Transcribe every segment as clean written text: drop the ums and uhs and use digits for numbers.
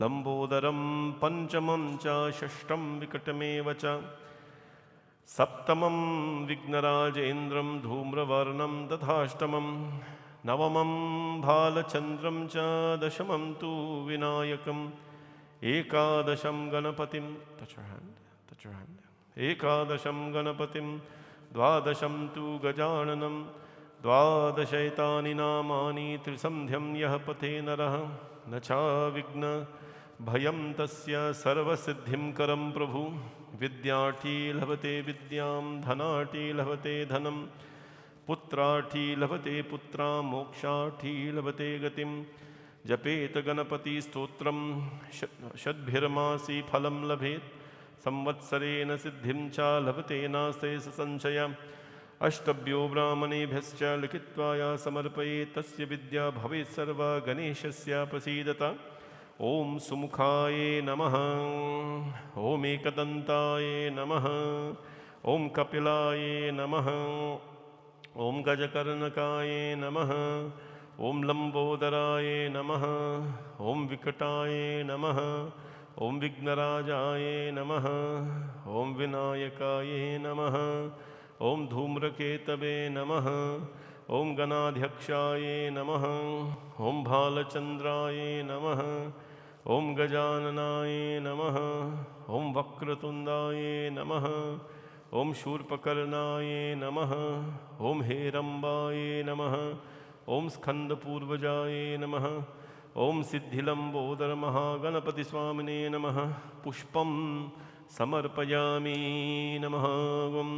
लंबोदरं पंचमं च षष्ठं विकटमेव च सप्तमं विघ्नराजेन्द्रं धूम्रवर्णं तथाष्टमं नवमं भालचन्द्रं च दशमं तु विनायकम् एकादशं गणपतिं एकादशं गणपतिं द्वादशं तु गजाननं द्वादशैतानि नामानि त्रिसन्ध्यं यः पठे नरः न चाविघ्न भयं तस्य सर्वसिद्धिं करं प्रभु विद्यार्थी लभते विद्यां धनार्थी लभते धनं पुत्रार्थी लभते पुत्रां मोक्षार्थी लभते गतिं जपेत गणपति स्तोत्रं षड्भिर्मासी फलं लभेत् संवत्सरेण सिद्धिं च लभते नास्तेष संशय अष्टभ्यो ब्राह्मणेभ्यश्च लिखित्वा या समर्पयेत् तस्य विद्या भवेत् सर्वा गणेशस्य प्रसीदत ओम सुमुखाय नमः ओम एकदन्ताय नमः ओम कपिलाय नमः ओम गजकर्णकाय नमः ओम लंबोदराय नमः ओम विकटाय नमः ओम विघ्नराजाय नमः ओम विनायकाय नमः ओम धूम्रकेतवे नमः ओम गणाध्यक्षाय नमः ओम भालचंद्राय नमः ओम गजाननाय नमः ओम वक्रतुंडाय नमः ओम शूर्पकर्णाय नमः ओम हेरंबाय नमः ओम स्कंदपूर्वजाय नमः ओम सिद्धिलंबोदर महागणपति स्वामिने नमः पुष्पं समर्पयामि नमः ओम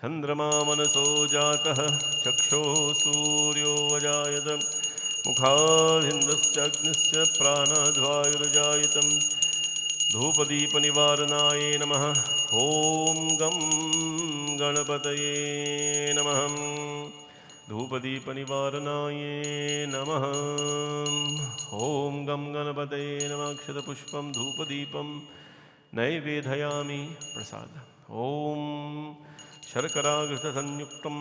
चंद्रमा मनसो जातः चक्षो सूर्यो अजायत मुखादिन्दश्चाग्निश्च प्राणाद्वायुर्जायतं धूपदीपनिवारणाय नमः ओम गं गणपतये नमः धूपदीपनिवारणाय नमः ओम गं गणपतये नमः अक्षतपुष्पं धूपदीपं नैवेदयामि प्रसाद ओम शर्कराघृतसंयुक्तं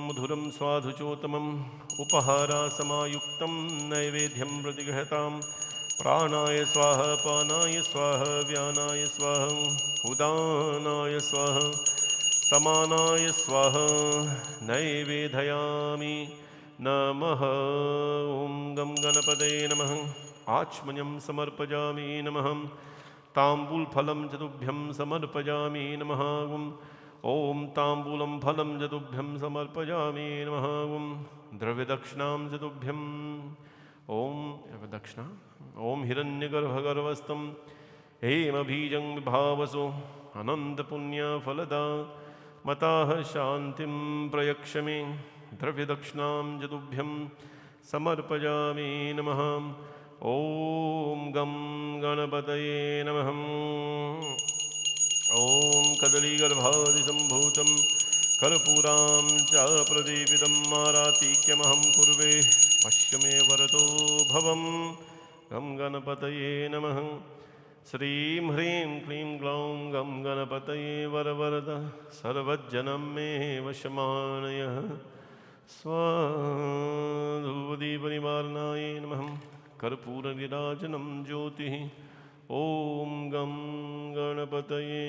मधुरं स्वाधुचोतमम् उपहारासमायुक्तं नैवेद्यं प्रतिगृहतां प्राणाय स्वाहा पानाय स्वाहा व्यानाय स्वाहा उदानाय स्वाहा समानाय स्वाहा नैवेदयामि नमः ओम गं गणपतये नमः आचमनीयं समर्पयामि नमः ताम्बूलफलं चतुभ्यं समर्पयामि नमः ओम ताम्बूलं फलं चतुभ्यं समर्पयामि नमः ओम द्रव्यदक्षिणां चतुभ्यं ओम दक्षिणा ओम हिरण्यगर्भगर्भस्थं हेमबीजं विभावसो अनन्तपुण्यफलदा मताः शान्तिं प्रयक्ष मे द्रव्यदक्षिणां चतुभ्यं समर्पयामि नमः ओम गं गणपतये नमः ओम कदलीगर्भादिसम्भूतं कर्पूरां च प्रदीपितं आरातिक्यमहं कुर्वे पश्य मे वरदो भवं गं गणपतये नमः श्रीं ह्रीं क्लीं ग्लौं गं गणपतये वरवरद सर्वज्जनं मे वशमानयः स्वाधूपदीपनिवारणाय नमः कर्पूरनिराजनं ज्योतिः ओम गं गणपतये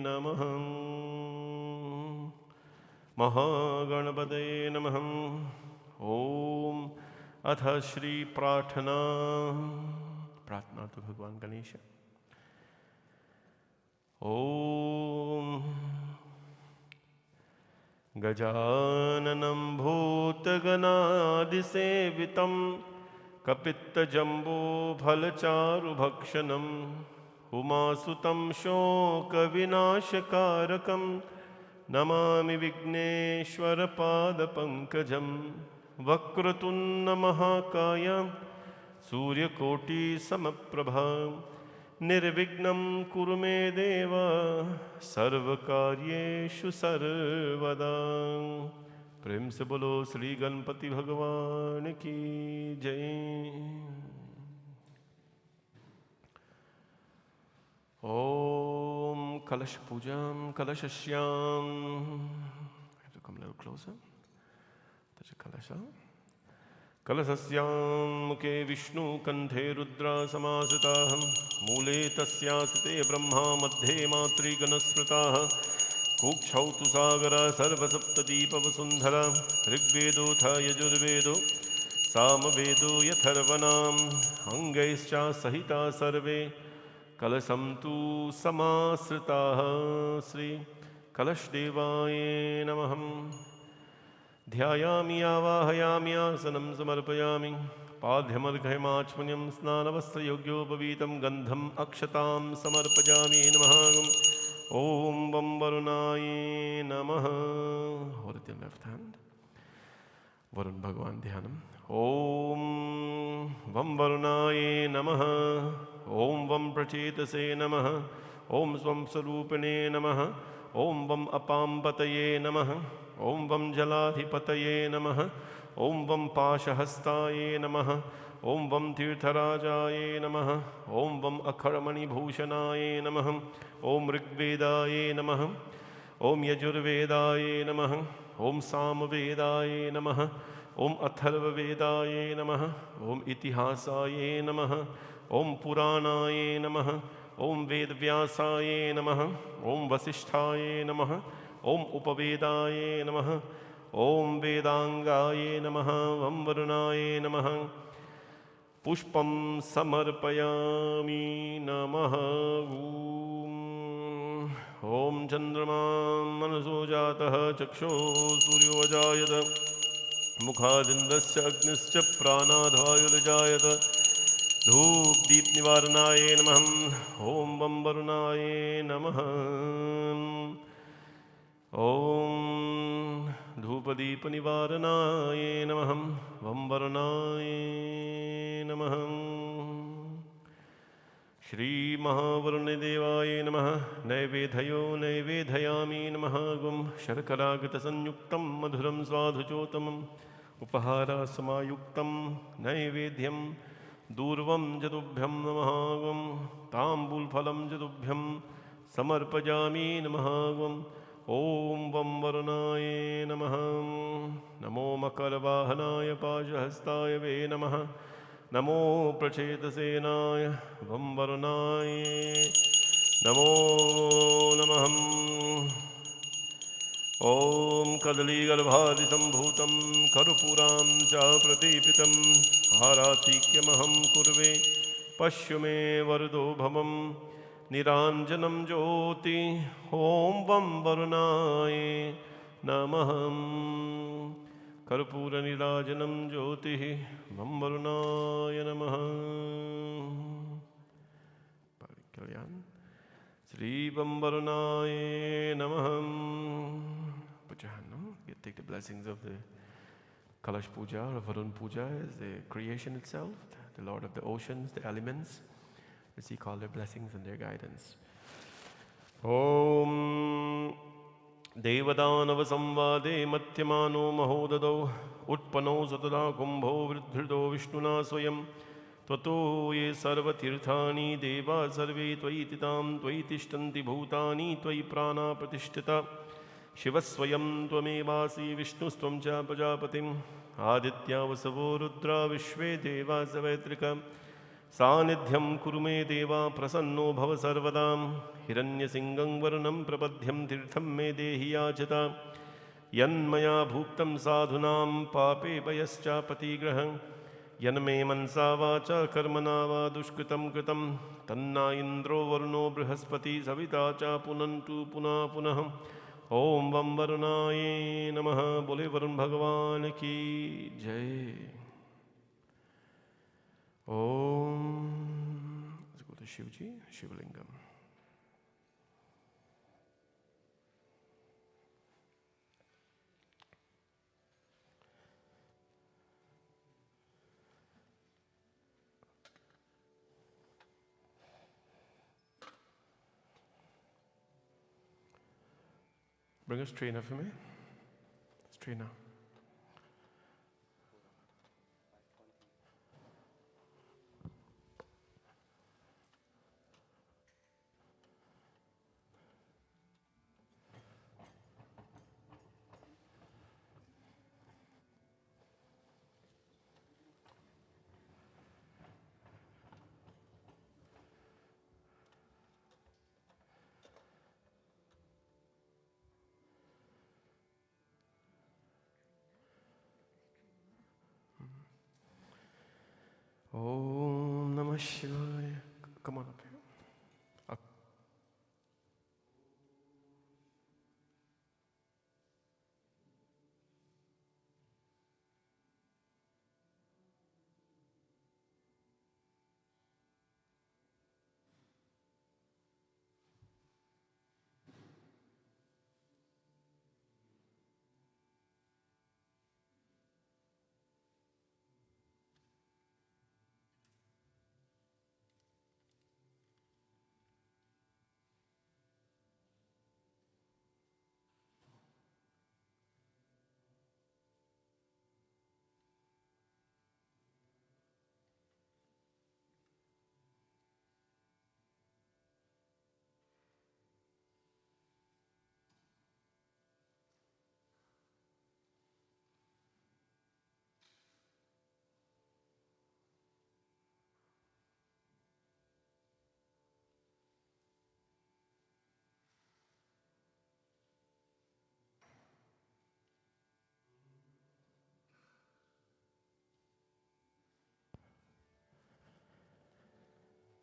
नमः महागणपतये नमः ओम अथ श्री प्रार्थना तो भगवान गणेश ओम गजाननं भूतगणादिसेवितं कपित्तजम्बोफलचारुभक्षणम् उमासुतं शोकविनाशकारकं नमामि विघ्नेश्वरपादपङ्कजं वक्रतुण्डमहाकाय सूर्यकोटिसमप्रभा निर्विघ्नं कुरु मे देव सर्वकार्येषु सर्वदा। प्रेम से बोलो श्री गणपति भगवान की जय। ओम कलश पूजा कलशश्याम। Come a little closer. कलश कलशस्यां मुखे विष्णु कंठे रुद्रा समासिताः मूले तस्यास्ते ब्रह्मा मध्ये मातृगणस्मृताः कुक्षौ तु सागरा सर्वसप्तदीपवसुन्धरा ऋग्वेदोऽथ यजुर्वेदो सामवेदो यथर्वणाम् अङ्गैश्च सहिता सर्वे कलशं तु समाश्रिताः श्री कलशदेवाय नमः। ध्यायामि आवाहयामि आसनं समर्पयामि पाद्यमर्घयमाचमनीयं स्नानवस्त्रयोग्योपवीतं गन्धम् अक्षतां समर्पयामि नमः। ॐ वं वरुणाय नमः। Hold it in left hand. Varun भगवान ध्यानम। ॐ वं वरुणाय नमः। ॐ वं प्रचेतसे नमः। ॐ स्वं स्वरूपिणे नमः। ॐ वं अपाम्पतये नमः। ॐ वं जलाधिपतये नमः। ॐ वं पाशहस्ताय नमः। ॐ वं तीर्थराजाय नमः। ॐ वं अखरमणिभूषणाय नमः। ॐ ऋग्वेदाय नमः। ॐ यजुर्वेदाय नमः। ॐ सामवेदाय नमः। ॐ अथर्ववेदाय नमः। ॐ इतिहासाय नमः। ॐ पुराणाय नमः। ॐ वेदव्यासाय नमः। ॐ वसिष्ठाय नमः। ॐ उपवेदाय नमः। ॐ वेदांगाय नमः। वं वरुणाय नमः। पुष्पं समर्पयामि नमः। ॐ चन्द्रमां मनसो जातः चक्षुः सूर्यो अजायत मुखादिन्द्रस्य अग्निश्च प्राणाद्वायुर्जायत धूपदीपनिवारणाय नमः। ॐ वं वरुणाय नमः। ॐ धूपदीपनिवारणाय नमः। वं वरुणाय नमः। श्रीमहावरुणदेवाय नमः। नैवेद्यो नैवेदयामि नमः। गुं शर्करागतसंयुक्तं मधुरं स्वाधुचोतमम् उपहारसमायुक्तं नैवेद्यं दूर्वं जतुभ्यं नमः। गुं ताम्बूलफलं जतुभ्यं समर्पयामि नमः। गुं ॐ वं वरुणाय नमः। नमो मकरवाहनाय पाशहस्ताय वे नमः। नमो प्रचेतसेनाय वं वरुणाय नमो नमः। ॐ कदलीगर्भादिसम्भूतं कर्पूरां च प्रदीपितं आराधिक्यमहं कुर्वे पश्य मे वरदो भवं निराञ्जनं ज्योति। ॐ वं वरुणाय नमः। कर्पूरनीराजनं ज्योतिः वं वरुणाय नमः। कल्याण श्री वं वरुणाय नमः। Put your hand, no? You take the blessings of the Kalash Puja or Varun Puja as the creation itself, the Lord of the oceans, the elements. Let's seek all their blessings and their guidance. Om देवदानवसंवादे मध्यमानो महोददौ उत्पन्नौ सतदा Kumbho वृद्धृतो विष्णुना स्वयं त्वतो ये सर्वतीर्थानि देवा सर्वे त्वयि तितां त्वयि तिष्ठन्ति भूतानि त्वयि प्राणा प्रतिष्ठिता शिवस्वयं त्वमेवासि विष्णुस्त्वं च प्रजापतिम् आदित्या वसवो रुद्रा विश्वे देवा सवैत्रिका सानिध्यं कुरु मे देवा प्रसन्नो भव सर्वदा हिरण्यसिंहं वरुणं प्रपद्यं तीर्थं मे देहि याचता यन्मया भुक्तं साधूनां पापे वयश्चापतिग्रहं यन्मे मनसा वाचा कर्मणा वा दुष्कृतं कृतं तन्ना इन्द्रो वरुणो बृहस्पति सविता च पुनन्तु पुनः पुनः। ॐ वं वरुणाय नमः। बोले वरुण भगवान की जय। Om. Let's go to Shivji, Shivlingam. Bring a strainer for me. Strainer. Namah Shivaya. Come on up here. Up.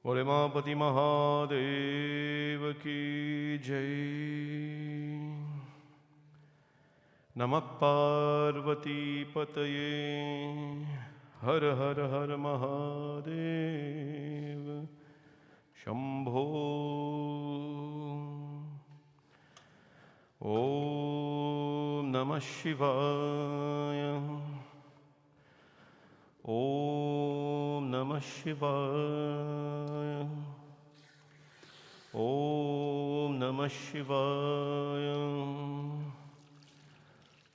बोले मापति महादेव की जय। नमः पार्वती पतये हर हर हर महादेव शंभो। ओम नमः शिवाय। ओम नमः शिवाय। ओम नमः शिवाय।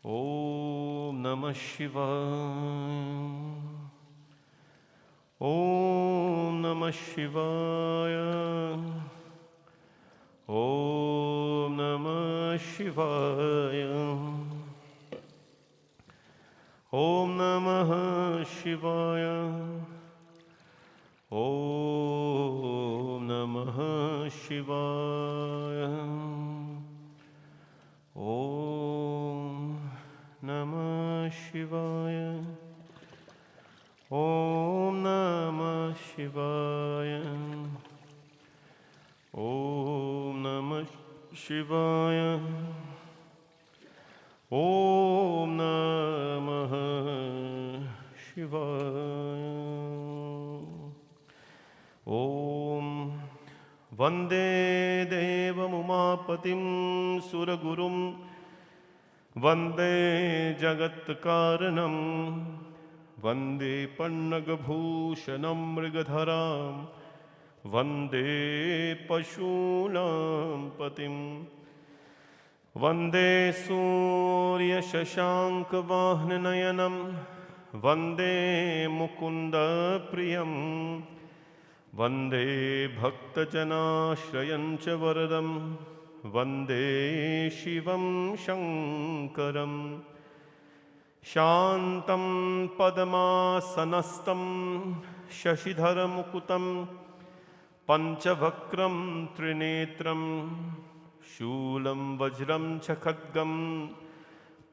ओम नमः शिवाय। ओम नमः शिवाय। ओम नमः शिवाय। ओम नमः शिवाय। ओम नमः शिवाय। ओम नमः शिवाय। ओम नमः शिवाय। ओम नमः शिवाय। ओम नमः शिवाय। ओम वंदे देवमुमापतिं सुरगुरुं वंदे जगत्कारणं वंदे पन्नगभूषणं मृगधरां वंदे पशूनां पतिं वंदे सूर्यशशाङ्कवाहननयनं वंदे मुकुन्दप्रियं वंदे भक्तजनाश्रयं च वरदं वंदे शिवं शङ्करं शान्तं पद्मासनस्थं शशिधरमुकुतं पञ्चवक्त्रं त्रिनेत्रं शूलं वज्रं च खड्गं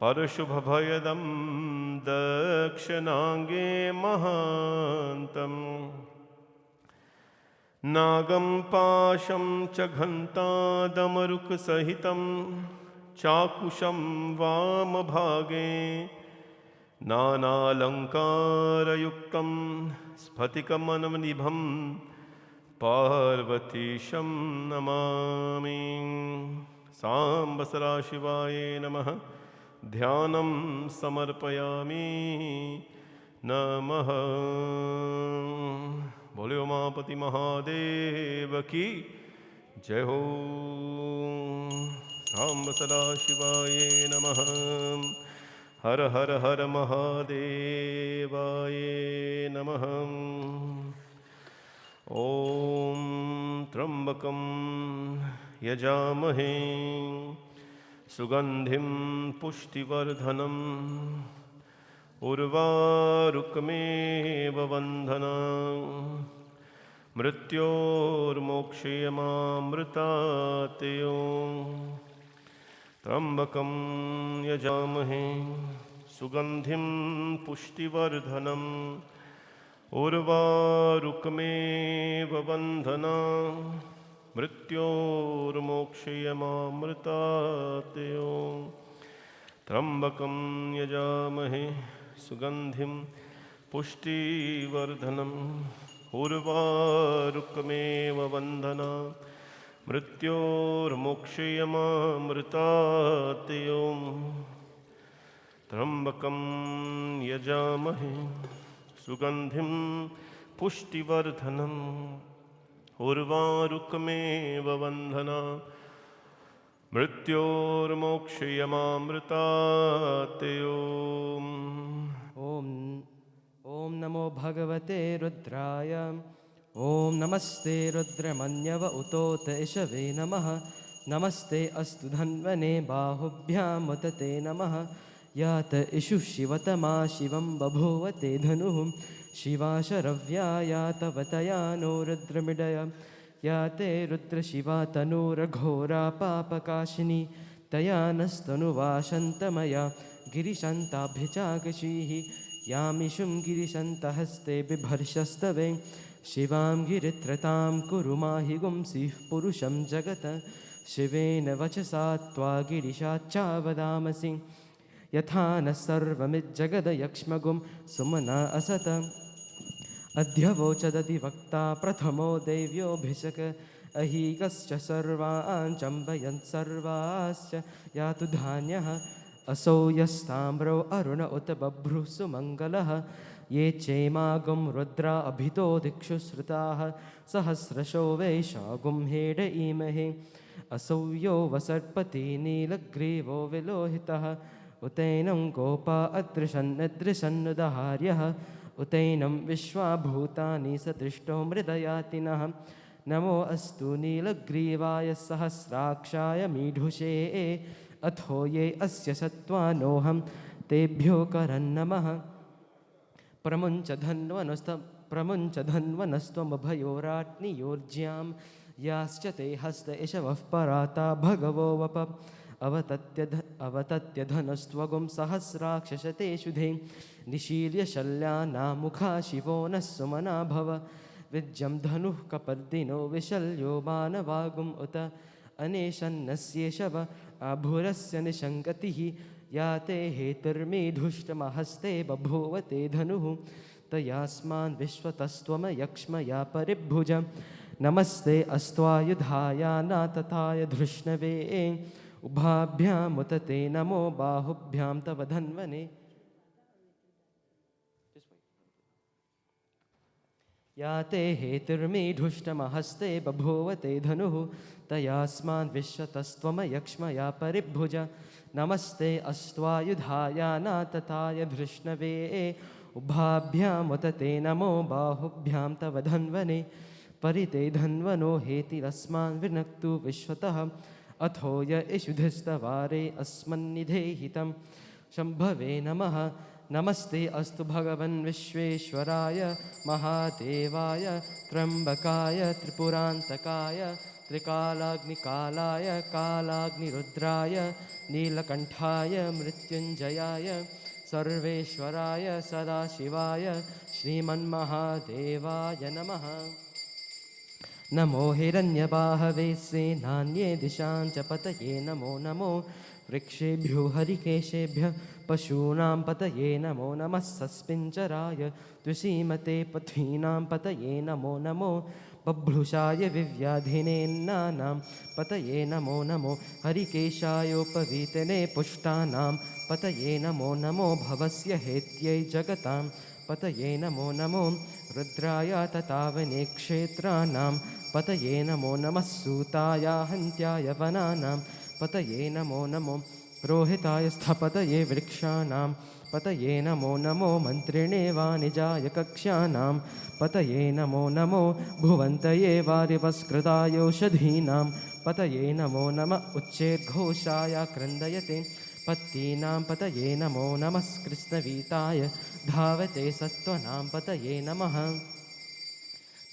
परशुभभयदं दक्षिणाङ्गे महान्तम् नागं पाशं च घण्टादमरुकसहितं चाकुशं वामभागे नानालङ्कारयुक्तं स्फटिकमणिनिभं पार्वतीशं नमामि। साम्ब सदाशिवाय नमः। ध्यानं समर्पयामि। नमः। बोले उमापति महादेव की जय हो। साम्ब सदाशिवाय नमः। हर हर हर महादेवाय नमः। ओम त्र्यंबकं यजामहे सुगंधिं पुष्टिवर्धनम् उर्वारुकमेव वन्दनाम् मृत्योर्मोक्षयमामृतातेयो त्र्यंबकं यजामहे सुगंधिं पुष्टिवर्धनम् उर्वारुकमेव वन्दना मृत्योर्मोक्षयमामृतातयो त्र्यम्बकं यजामहे सुगन्धिं पुष्टिवर्धनम् उर्वारुकमेव वन्दना मृत्योर्मोक्षयमामृतातयो त्र्यम्बकं यजामहे सुगन्धिं पुष्टिवर्धनम् उर्वारुकमेव वन्दना मृत्योर्मोक्षयमामृतातयो। ॐ नमो भगवते रुद्राय। ॐ नमस्ते रुद्रमन्यव उतोत इषवे नमः। नमस्ते अस्तु धन्वने बाहुभ्यामुत ते नमः। यात इषु शिवतमा शिवं बभूवते धनुः। शिवा शरव्या यातवतया नो रुद्रमिडय। याते रुद्रशिवा तनूरघोरा पापकाशिनी। तया नस्तनुवाशन्तमया गिरिशन्ताभ्यचाकशीः। यामिषुं गिरिशन्तहस्ते बिभर्षस्तवे। शिवां गिरित्रतां कुरु माहि गुंसीः पुरुषं जगत्। शिवेन वचसा त्वा गिरिशाच्चावदामसि। यथा न सर्वमिज्जगदयक्ष्मगुं सुमना असत। अध्यवोचदधिवक्ता प्रथमो दैव्योऽभिषक। अहीकश्च सर्वान् चम्बयन् सर्वाश्च यातु धान्यः। असौ यस्ताम्रो अरुण उत बभ्रुः सुमङ्गलः। ये चैमागुं रुद्रा अभितो दिक्षु श्रुताः। सहस्रशो वैशागुं हेड ईमहे। असौ यो वसर्पति नीलग्रीवो विलोहितः। उतैनं गोपा अदृशन्नदृशन्नुदहार्यः। उतैनं विश्वाभूतानि सदृष्टो मृदयातिनः। नमो अस्तु नीलग्रीवाय सहस्राक्षाय मीढुषे। अथो ये अस्य सत्त्वानोऽहं तेभ्यो करन्नमः। प्रमुञ्च धन्वनस्त्वमभयोराट्नियोर्ज्यां। याश्च ते हस्त इषवः पराता भगवो वप। अवतत्य धनस्त्वगुं सहस्राक्षशते शुधे। निशील्य शल्यानामुखा शिवो नः सुमना भव। विज्यं धनुः कपर्दिनो विशल्यो मानवागुम् उत। अनेशन्नस्येषव आभुरस्य निशङ्गतिः। याते हेतुर्मेधुष्टमहस्ते बभूवते धनुः। तयास्मान् विश्वतस्त्वमयक्ष्मया परिभुज। नमस्ते अस्त्वायुधायानातताय धृष्णवे। उभाभ्यामुत ते नमो बाहुभ्यां तव धन्वने। याते हेतुर्मेधुष्टमहस्ते बभूवते धनुः। तयास्मान् विश्वतस्त्वमयक्ष्मया परिभुज। नमस्ते अस्त्वायुधायानातताय धृष्णवे। उभाभ्यामुत ते नमो बाहुभ्यां तव धन्वने। परिते धन्वनो हेतिरस्मान् विनक्तु विश्वतः। अथो य इषुधिस्तवारे अस्मन्निधेहितं। शम्भवे नमः। नमस्ते अस्तु भगवन् विश्वेश्वराय महादेवाय त्र्यम्बकाय त्रिपुरान्तकाय त्रिकालाग्निकालाय कालाग्निरुद्राय नीलकण्ठाय मृत्युञ्जयाय सर्वेश्वराय सदाशिवाय श्रीमन्महादेवाय नमः। नमो हिरण्यबाहवे सेनान्ये दिशां च पतये नमो नमो। वृक्षेभ्यो हरिकेशेभ्यः पशूनां पतये नमो नमः। सस्मिञ्चराय द्विषीमते पथीनां पतये नमो नमो। बभ्रुषाय विव्याधिनेन्नानां पतये नमो नमो। हरिकेशायोपवीतने पुष्टानां पतये नमो नमो। भवस्य हेत्यै जगतां पतये नमो नमो। रुद्राय ततावने क्षेत्राणां पतये नमो नमः। सूताय हन्त्याय वनानां पतये नमो नमो। रोहिताय स्थपतये वृक्षाणां पतये नमो नमो। मन्त्रिणे वाणिजाय कक्ष्याणां पतये नमो नमो। भुवन्तये वारिवस्कृतायोषधीनां पतये नमो नमः। उच्चैर्घोषाय क्रन्दयते पत्तीनां पतये नमो नमः। कृष्णवीताय धावते सत्त्वनां पतये नमः।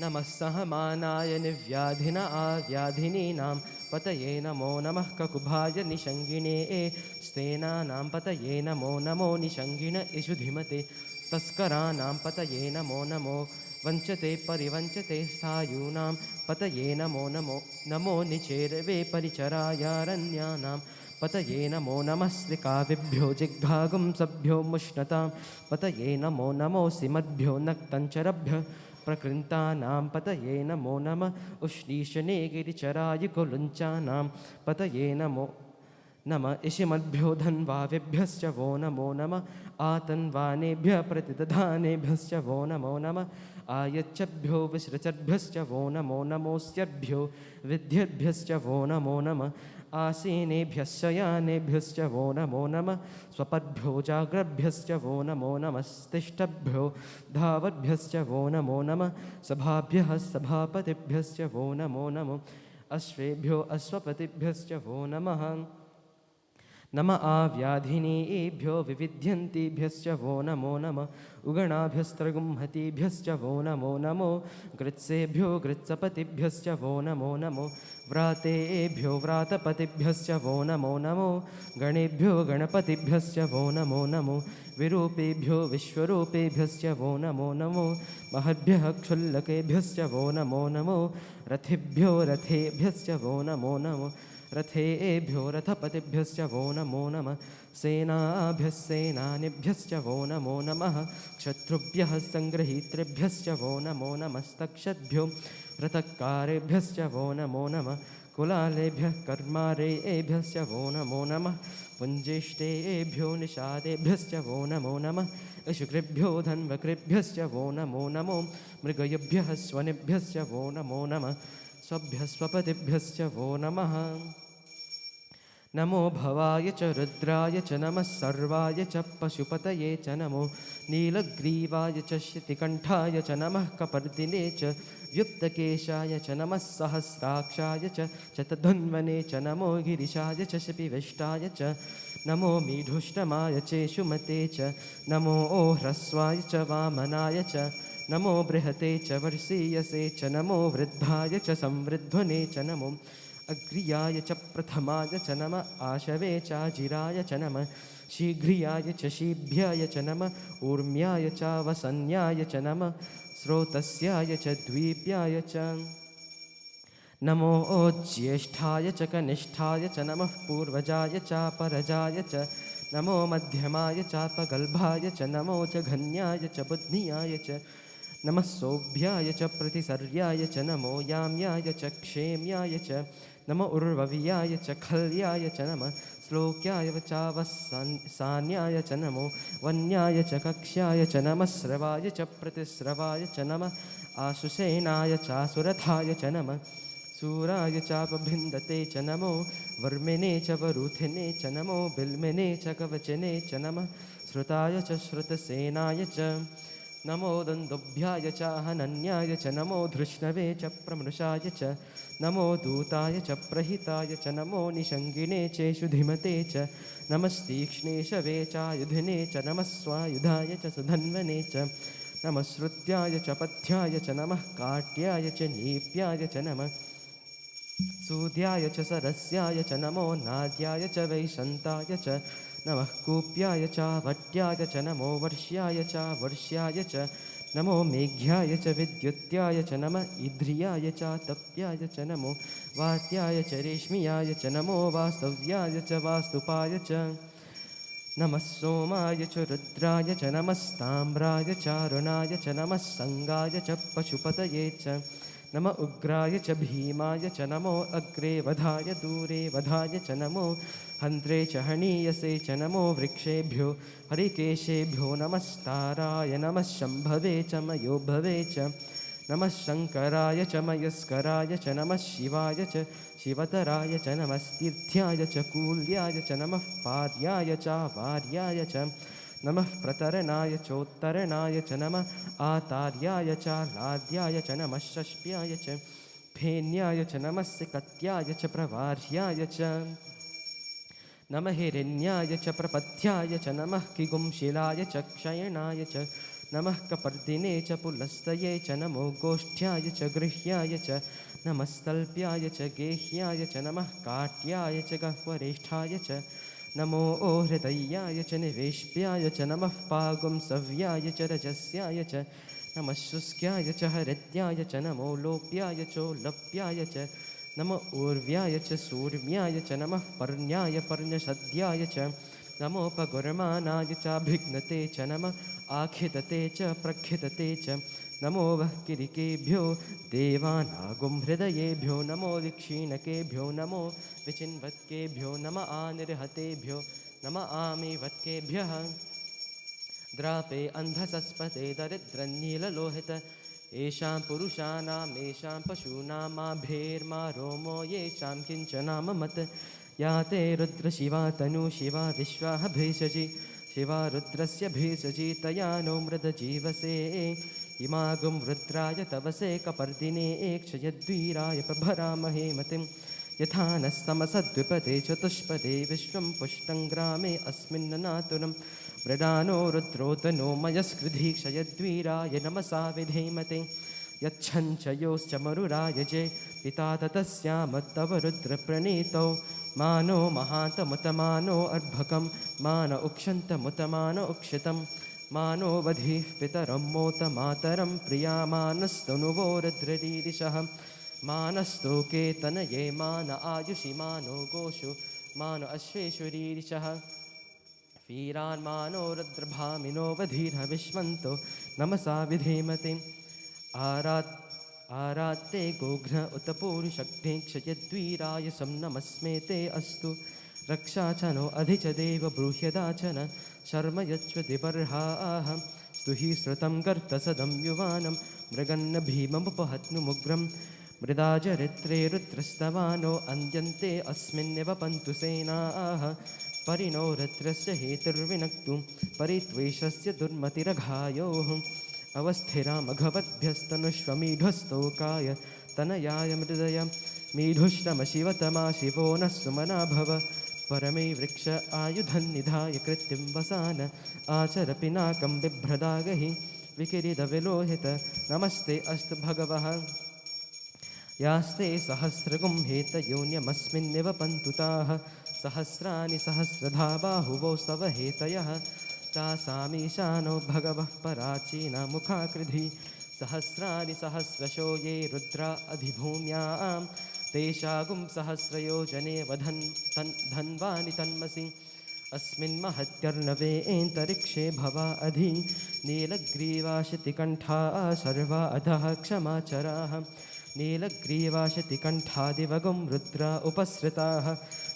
नमः सहमानाय निव्याधिन आव्याधिनीनां पतये नमो नमः। ककुभाय निषङ्गिणे स्तेनानां पतये नमो नमो। निषङ्गिण इषुधिमते तस्कराणां पतये नमो नमो वञ्चते परिवञ्चते स्थायूनां पतये नमो नमो नमो निचेरवे परिचरायारण्यानां पतये नमो नमस्त्रिकाविभ्यो जिघ्घागुंसभ्यो मुष्णतां पतये नमो नमोऽसिमद्भ्यो नक्तञ्चरभ्यः प्रकृन्तानां पतये नमो नमः उष्णीशने गिरिचरायुकुलुञ्चानां पतये नमो नमः इषिमद्भ्यो धन्वाविभ्यश्च वो नमो नमः आतन्वानेभ्यः प्रतिदधानेभ्यश्च वो नमो नमः आयच्छभ्यो विसृजद्भ्यश्च वो नमो नमोऽस्यभ्यो विद्यद्भ्यश्च वो नमो नमः आसीनेभ्यः शयानेभ्यश्च वो नमो नमः स्वपद्भ्यो जाग्रद्भ्यश्च वो नमो नमस्तिष्ठभ्यो धावद्भ्यश्च वो नमो नमः सभाभ्यः सभापतिभ्यश्च वो नमो नमः अश्वेभ्यो अश्वपतिभ्यश्च वो नमः नम आव्याधिनीभ्यो विविध्यन्तीभ्यश्च वो नमो नमः उगणाभ्यस्त्रगुंहतीभ्यश्च वो नमो नमो गृत्सेभ्यो गृत्सपतिभ्यश्च वो नमो नमो व्रातेभ्यो व्रातपतिभ्यश्च वो नमो नमो गणेभ्यो गणपतिभ्यश्च वो नमो नमो विरूपेभ्यो विश्वरूपेभ्यश्च वो नमो नमो महद्भ्यः क्षुल्लकेभ्यश्च वो नमो नमो रथिभ्यो रथेभ्यश्च वो नमो नमो रथेभ्यो रथपतिभ्यश्च वो नमो नमः सेनाभ्यः सेनानिभ्यश्च वो नमो नमः शत्रुभ्यः सङ्गृहीतृभ्यश्च वो नमो नमस्तक्षद्भ्यो रथकारेभ्यश्च वो नमो नमः कुलालेभ्यः कर्मारेभ्यश्च वो नमो नमः पुञ्जेष्टेभ्यो निषादेभ्यश्च वो नमो नमः इषुकृभ्यो धन्वकृभ्यश्च वो नमो नमो मृगयभ्यः स्वनिभ्यश्च वो नमो नमः स्वभ्यः स्वपतिभ्यश्च वो नमः नमो भवाय च रुद्राय च नमः सर्वाय च पशुपतये च नमो नीलग्रीवाय च श्रुतिकण्ठाय च नमः कपर्दिने च व्युक्तकेशाय च नमः सहस्राक्षाय च शतधन्वने च नमो गिरिशाय च शिपिविष्टाय च नमो मीढुष्टमाय चेषुमते च नमो ह्रस्वाय च वामनाय च नमो बृहते च वर्षीयसे च नमो वृद्धाय च संवृद्धने च नमो अग्र्याय च प्रथमाय च नमः आशवे चाजिराय च नमः शीघ्रियाय च शीभ्याय च नमः ऊर्म्याय च वसन्याय च नमः स्रोतस्याय च द्वीप्याय च नमो ज्येष्ठाय च कनिष्ठाय च नमः पूर्वजाय च परजाय च नमो मध्यमाय चापगल्भाय च नमो च घन्याय च बुद्धियाय च नमः सौभ्याय च प्रतिसर्याय च नमो याम्याय च क्षेम्याय च नमो उर्वव्याय च खल्याय च नमः श्लोक्याय चावसान्याय च नमो वन्याय च कक्ष्याय च नमः स्रवाय च प्रतिस्रवाय च नमः आशुसेनाय चासुरथाय च नमः सूराय चापभिन्दते च नमो वर्मिने च वरुथिने च नमो बिल्मिने च कवचने च नमः श्रुताय च श्रुतसेनाय च नमो दन्दुभ्याय च हनन्याय च नमो धृष्णवे च प्रमृषाय च नमो दूताय च प्रहिताय च नमो निषङ्गिने चेषु धीमते च नमस्तीक्ष्णेशवे चायुधिने च नमः स्वायुधाय च सुधन्वने च नमः श्रुत्याय च पथ्याय च नमः काट्याय च नीप्याय च नमः सूद्याय च सरस्याय च नमो नाद्याय च वैशन्ताय च नमः कूप्याय च वट्याय च नमो वर्ष्याय च वर्ष्याय च नमो मेघ्याय च विद्युत्याय च नमः इद्रियाय च तप्याय च नमो वात्याय च रेश्मियाय च नमो वास्तव्याय च वास्तुपाय च नमः सोमाय च रुद्राय च नमस्ताम्राय चारुणाय च नमः संगाय च पशुपतये च नम उग्राय च भीमाय च नमो अग्रे वधाय दूरे वधाय च नमो हन्त्रे च हणीयसे च नमो वृक्षेभ्यो हरिकेशेभ्यो नमस्ताराय नमः शम्भवे च मयोभवे च नमः शङ्कराय च मयस्कराय च नमः शिवाय च शिवतराय च नमस्तीर्थ्याय च कूल्याय च नमः पार्याय च वार्याय च नमः प्रतरणाय चोत्तरणाय च नमः आतार्याय च लाद्याय च नमः षष्प्याय च फेन्याय च नमः सिकत्याय च प्रवार्याय च नमः हिरण्याय च प्रपथ्याय च नमः किगुंशिलाय च क्षयणाय च नमः कपर्दिने च पुलस्तये च नमो गोष्ठ्याय च गृह्याय च नमस्तल्प्याय च गेह्याय च नमः काट्याय च गह्वरेष्ठाय च नमो हृदयाय च निवेश्याय च नमः पागुं सव्याय च रजस्याय च नमः शुष्क्याय च हृद्याय च नमो लोप्याय चोल्लप्याय च नमो ऊर्व्याय च सूर्म्याय च नमः पर्ण्याय पर्णशद्याय च नमोपगुर्मानाय चाभिघ्नते च नमः आखिदते च प्रखिदते च नमो वः किरिकेभ्यो देवानागुं हृदयेभ्यो नमो विक्षीणकेभ्यो नमो विचिन्वत्केभ्यो नम आनिर्हतेभ्यो नम आमीवत्केभ्यः द्रापे अन्धसस्पते दरिद्रन्नीललोहित येषां पुरुषाणाम् येषां पशूनामाभेर्मा रोमो येषां किञ्चनाममत् या ते रुद्रशिवा तनु शिवा विश्वाः भेषजी शिवा रुद्रस्य भेषजी तया नो मृदजीवसे इमागुं रुद्राय तवसे कपर्दिने क्षयद्वीराय प्रभरामहे मतिं यथा नः समसद्विपदे चतुष्पदे विश्वं पुष्टं ग्रामे अस्मिन्ननातुरं मृडानो रुद्रोतनो मयस्कृधी क्षयद्वीराय नमसा विधेमते यच्छञ्चयोश्च मरुराय जे पिता ततस्यामत्तव रुद्रप्रणीतौ मानो महान्तमुतमानो अर्भकं मान उक्षन्तमुतमानो उक्षितं मानो वधीः पितरं मोत मातरं प्रियामानस्तनुवो रुद्ररीरिषः मानस्तोके तनये मान आयुषि मानो गोषु मानो अश्वेषु रीरिषः वीरान्मानो रुद्रभामिनो वधीर्ह विश्वन्तो नमसा विधेमते आरात्ते गोघ्न उत पूरुषग्ने क्षयद्वीराय सं नमस्मे ते अस्तु रक्षा च नो अधि च देव ब्रूह्यदा च न शर्म यच्वतिबर्हाः स्तुहि श्रुतं कर्तसदं युवानं मृगन्न भीममुपहत्नुमुग्रं मृदाजरित्रे रुद्रस्तवानो अन्यन्ते अस्मिन्नेव पन्तु सेनाः परिणो रुद्रस्य हेतुर्विनक्तु परित्वेषस्य दुर्मतिरघायोः अवस्थिरामघवद्भ्यस्तनुष्वमीढस्तोकाय तनयाय मृदय मीढुश्रमशिवतमा शिवो नः सुमना भव परमे वृक्ष आयुधन्निधाय कृत्तिं वसान आचर पिनाकं बिभ्रदागहि विकिरिदविलोहित नमस्ते अस्तु भगवः यास्ते सहस्रगुं हेतयोन्यमस्मिन्निव पन्तुताः सहस्राणि सहस्रधा बाहुवो स्तव हेतयः तासामीशानो भगवः पराचीना मुखाकृधि सहस्राणि सहस्रशो ये रुद्रा अधिभूम्यां तेषागुं सहस्रयोजने धन्वानि तन्मसि अस्मिन् महत्यर्णवेऽन्तरिक्षे भवा अधि नीलग्रीवाशितिकण्ठाः सर्वा अधः क्षमाचराः नीलग्रीवाशितिकण्ठादिवगुं रुद्रा उपसृताः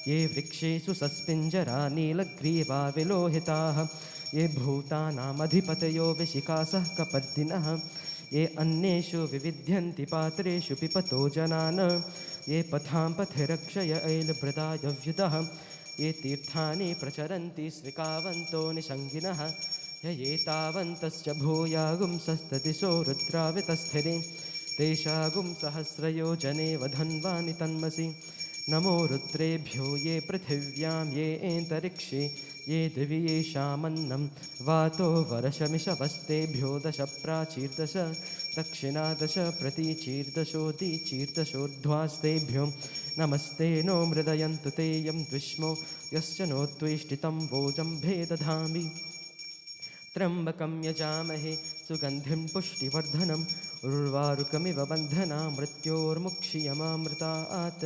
ये वृक्षेषु सस्पिञ्जरा नीलग्रीवा विलोहिताः ये भूतानामधिपतयो विशिखासः कपर्दिनः ये अन्येषु विविध्यन्ति पात्रेषु पिपतो जनान् ये पथां पथिरक्षय ऐलभृदायव्युतः ये तीर्थानि प्रचरन्ति स्विकावन्तो निषङ्गिनः ये तावन्तश्च भूयागुंसस्ततिशो रुद्रावितस्थिरे तेषागुं सहस्रयोजने वधन्वानि तन्मसि नमो रुद्रेभ्यो ये पृथिव्यां ये एन्तरिक्षे ये दिवि येषामन्नं वातो वर्षमिषवस्तेभ्यो दश प्राचीर्दश दक्षिणादश प्रतीचीर्दशोदीचीर्दशोर्ध्वास्तेभ्यो नमस्ते नो मृदयन्तु ते यं द्विष्मो यश्च नो त्वेष्टितं वोजं भेदधामि त्र्यम्बकं यजामहे सुगन्धिं पुष्टिवर्धनम् उर्वारुकमिव बन्धना मृत्योर्मुक्षीयमामृतात्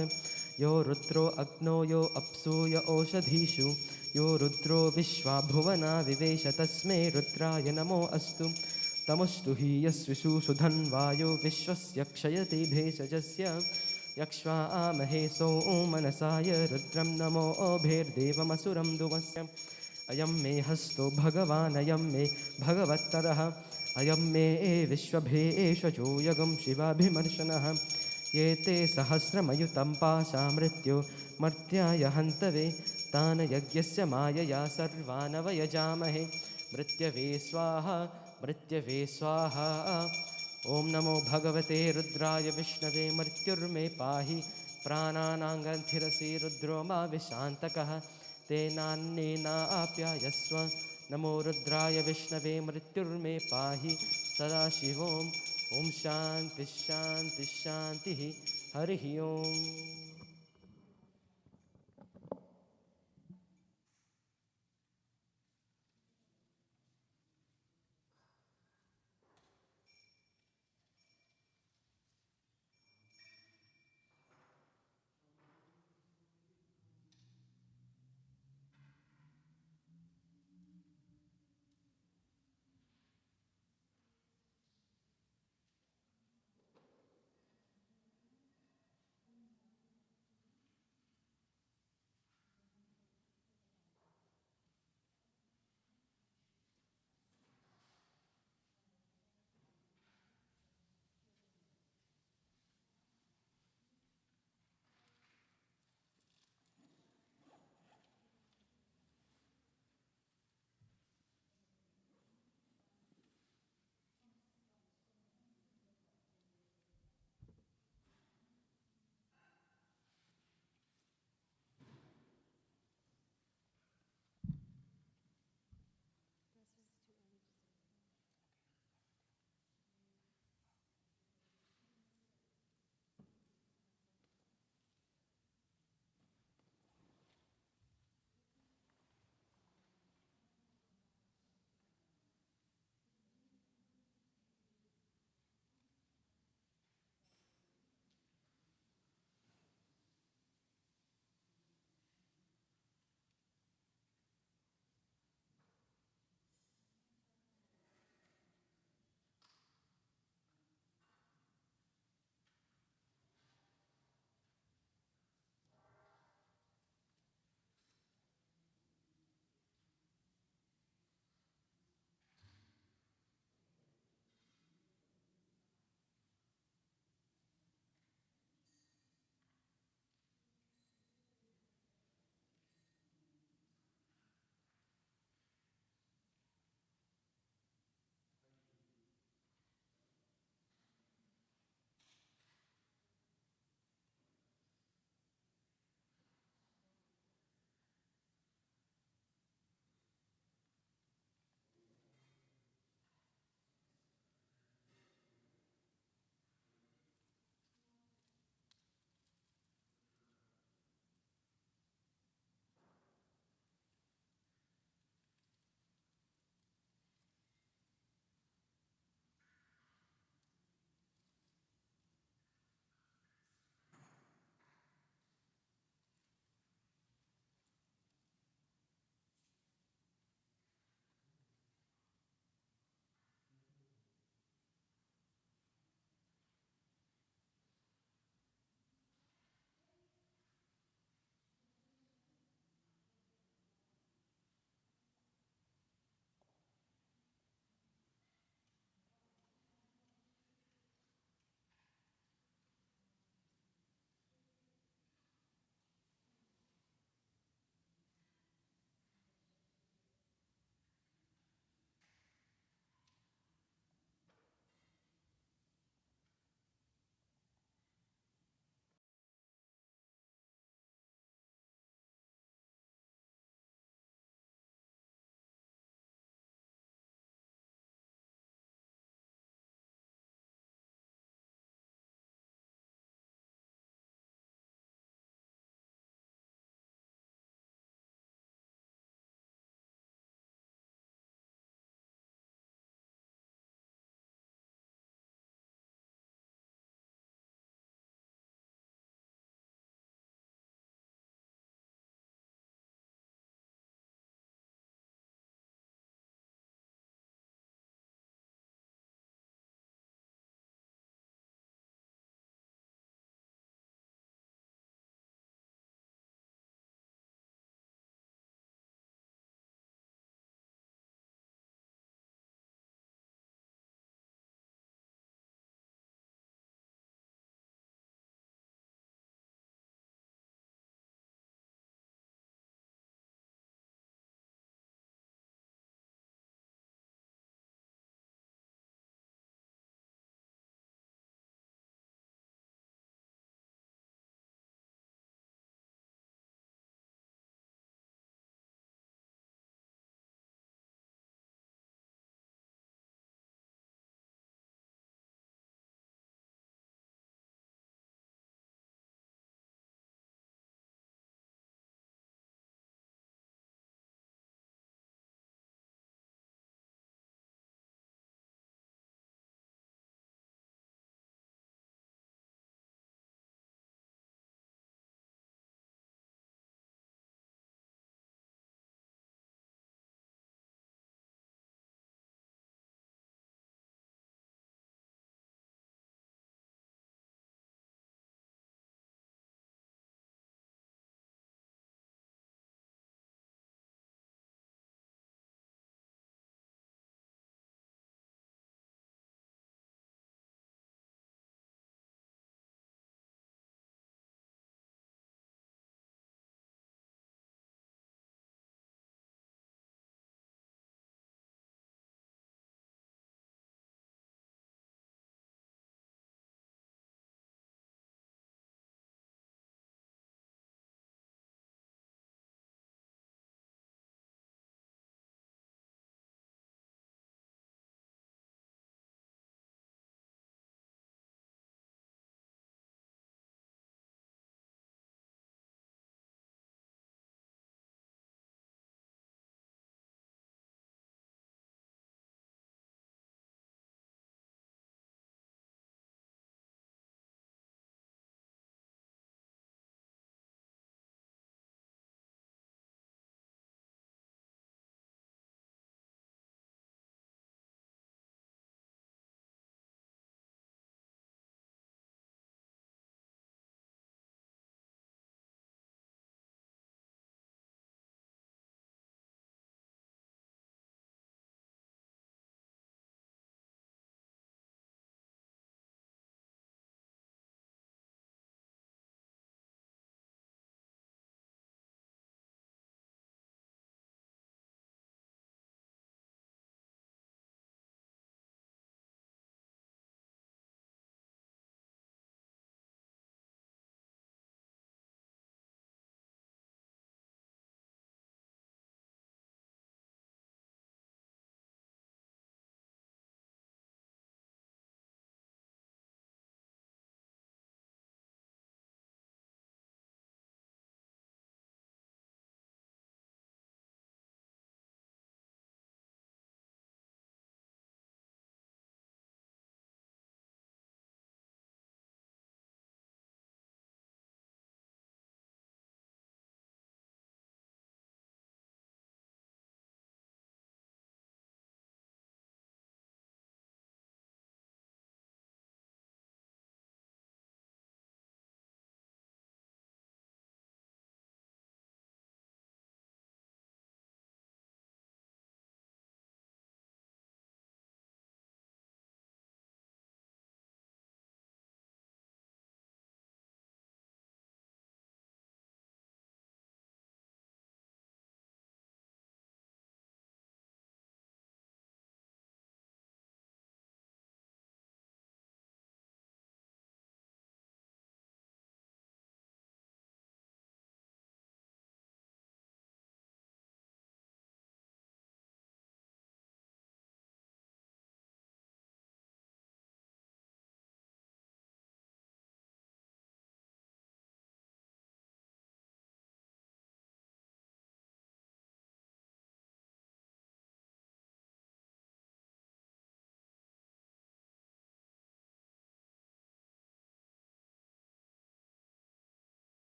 यो रुद्रो अग्नो यो अप्सु य ओषधीषु यो रुद्रो विश्वाभुवना विवेश तस्मै रुद्राय नमो अस्तु तमुस्तु हि यस्विषु सुधन्वायो विश्वस्य क्षयति भेषजस्य यक्ष्वामहे सोमनसाय रुद्रं नमो ओभेर्देवमसुरं दुवस्य अयं मे हस्तो भगवान् अयं मे भगवत्तरः अयं मे विश्वभेषजो यगं शिवाभिमर्शनः ये ते सहस्रमयुतं पाशा मृत्यो मर्त्याय हन्तवे तान् यज्ञस्य मायया सर्वानवयजामहे मृत्यवे स्वाहा मृत्यवे स्वाहा ॐ नमो भगवते रुद्राय विष्णवे मृत्युर्मे पाहि प्राणानाङ्गन्थिरसि रुद्रो मा विशान्तकः तेनान्येनाप्यायस्व नमो रुद्राय विष्णवे मृत्युर्मे पाहि सदाशिवों ॐ शान्ति शान्ति शान्तिः हरिः ओम्।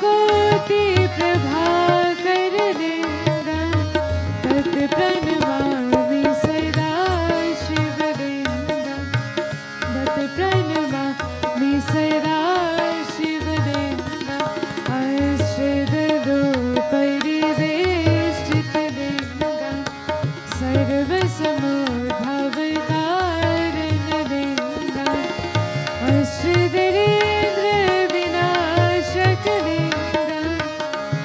कोटि प्रभाकर लिंगं तत्प्रणमामि सदा शिवलिंगं तत्प्रणमामि सदा शिवलिंगं आश्रितरूपरिवेष्टितलिंगं सर्वसमुद्भवकारणलिंगं आश्रितरेन्द्रविनाशकलिंगं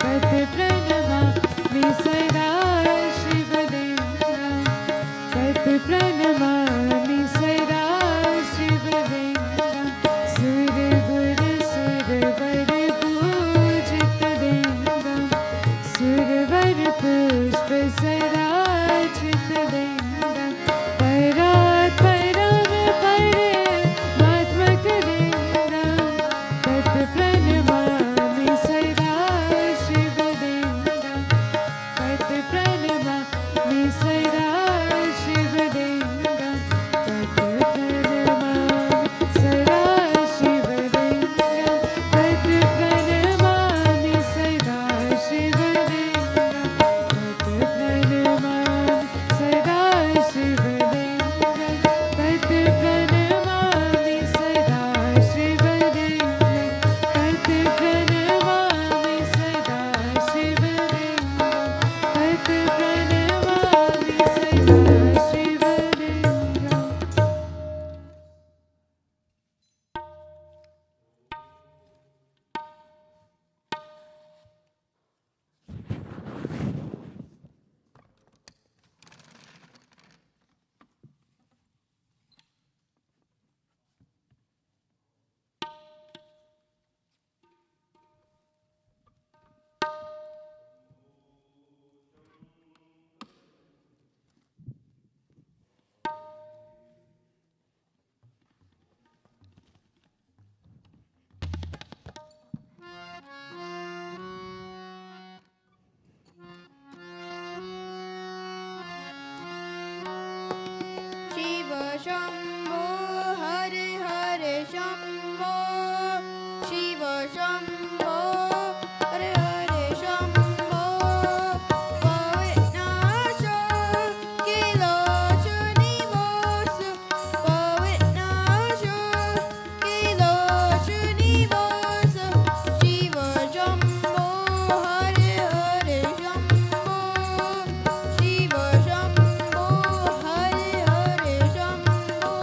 तत्प्रणमामि सदा शिवलिंगं तत्प्रणमामि सदा शिवलिंगं सुरगुरुसुरवरपूजितलिंगं सुरवरपुष्पसराजितलिंगं परात् परं परमात्मकलिंगं तत्प्रणमामि सदा शिवलिंगं तत्प्रणमामि सदा शिवलिंगं तत्प्रणमामि सदा शिवलिंगं तत्प्रणमामि सदा शिवलिंगं तत्प्रणमामि सदा शिवलिंगं तत्प्रणमामि सदा शिवलिंगं तत्प्रणमामि सदा शिव शम्भो हरे हरे शम्भो शिव शम्भो हरे हरे शम्भो पविनाश किलोश निवास पविनाश किलोश निवास शिव शम्भो हरे हरे शम्भो शिव शम्भो हरे हरे शम्भो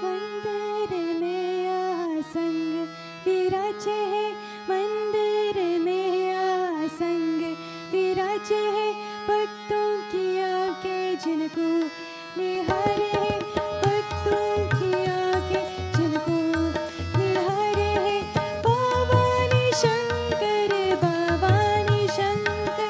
मंदिर में आसंग विराजे है, मंदिर में आसंग विराजे है, भक्तों की आंखें जिनको निहारे है, भक्तों की आंखें जिनको निहारे है। भवानी शंकर, भवानी शंकर,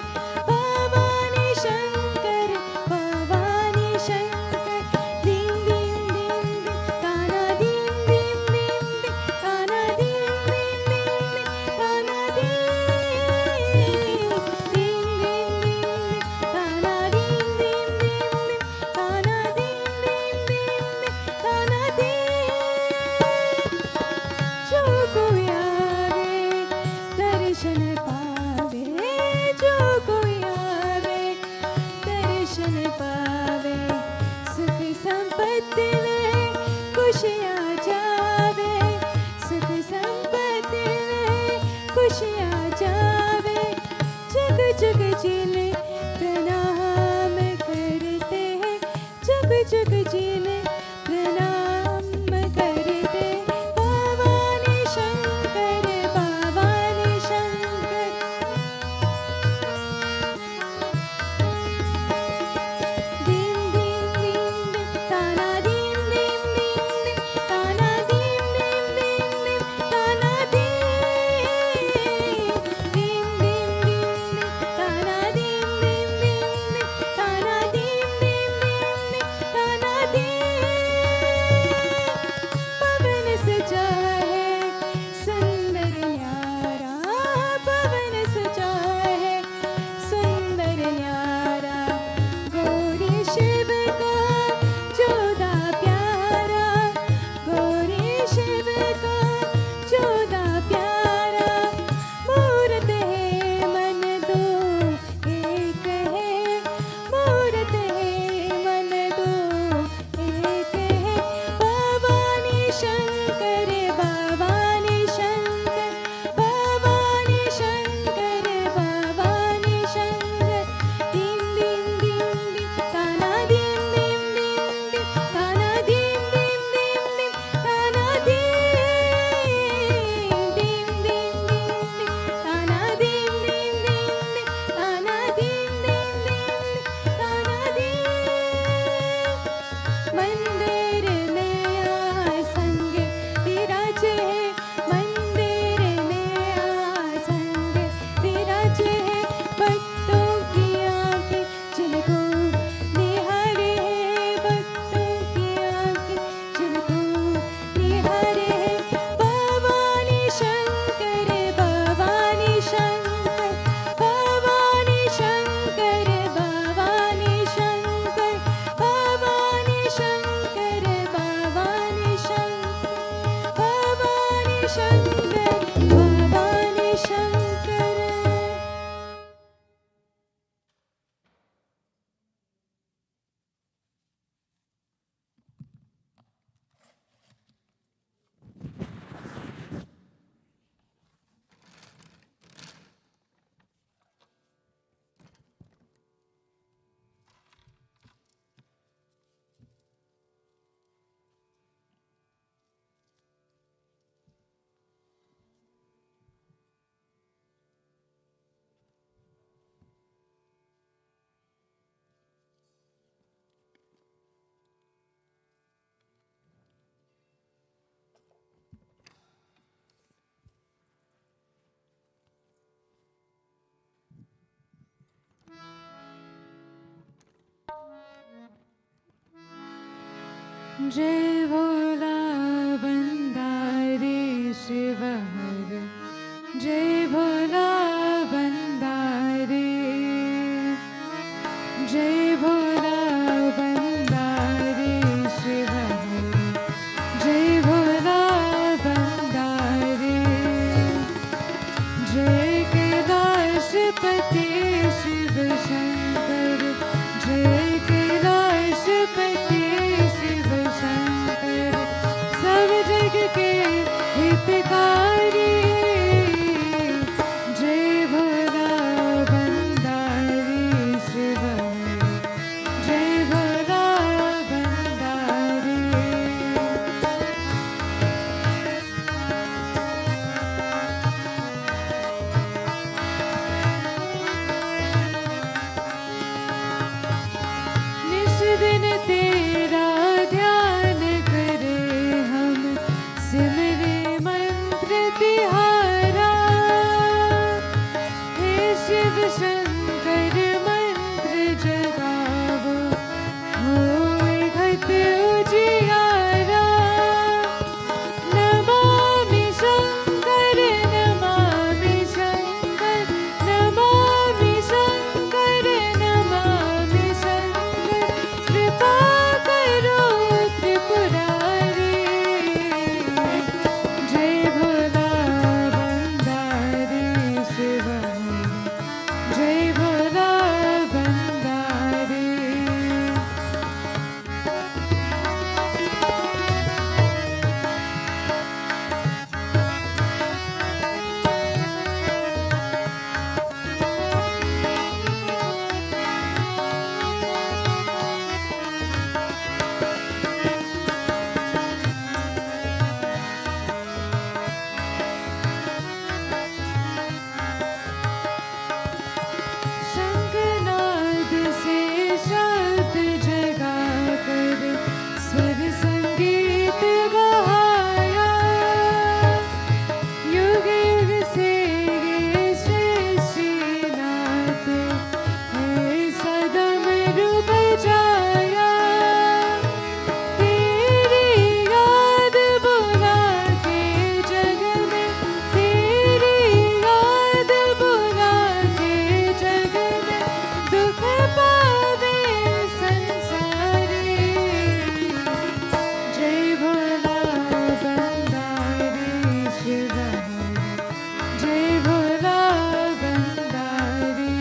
भवानी शंकर, भवानी शंकर। दिन दिन दिन दिन ताना दिन दिन दिन दिन ताना दिन दिन दिन दिन ताना दिन दिन दिन दिन ताना दिन दिन दिन दिन ताना दिन दिन दिन दिन ताना दिन। जो कोई आवे दर्शन पावे, जो कोई आवे दर्शन पावे, सुख संपत्ति में खुशियाँ जावे, सुख संपत्ति में खुशियाँ जावे। जग जग जिले प्रणाम करते हैं, जग जग जिले प्रणाम करते। भवानी शंकर, भवानी शंकर। दिन दिन दिन दिन ताना दिन दिन दिन दिन ताना दिन दिन दिन दिन ताना दिन दिन दिन दिन दिन ताना दिन दिन दिन दिन ताना दिन दिन दिन दिन ताना दिन। शंकर भवानी शंकर। जय भोला बंदारी शिव हर, जय भोला बंदारी, जय भोला बंदारी शिव हर, जय भोला बंदारी, जय कैलाशपति शिव शंकर, जय कैलाशपति शिव शंकर, सब जग के हितकारी, जय भोला बंदारी शिव हर, जय भोला बंदारी। निस दिन तेरा ध्यान करे हम, सिमरे मंत्र तिहारा, हे शिव शंकर मंत्र जगावो, होए घट उजियारा, नमामि शंकर नमामि शंकर, नमामि शंकर नमामि शंकर, कृपा करो त्रिपुरारी, जय भोला बंदारी शिव हर, जय भोला बंदारी। शंखनाद से शब्द जगा कर स्वर संगीत गहाया, युग युग से ये सृष्टिनाथ ऐसा डमरू बजाया, तेरी याद बुला के जग में, तेरी याद बुला के जग में, दुख पावे संसारी, जय भोला बंदारी शिव हर, जय भोला बंदारी,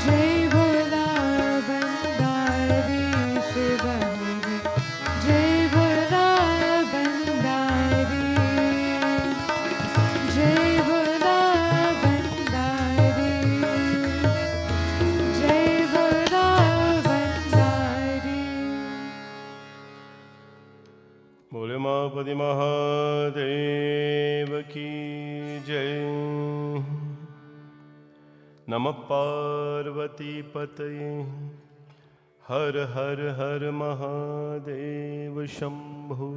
जय भोला बंदारी शिव हर, जय भोला बंदारी, जय भोला बंदारी, जय भोला बंदारी। बोले मापति महादेव की जय। नमः पार्वती पतये, हर हर हर महादेव शंभु।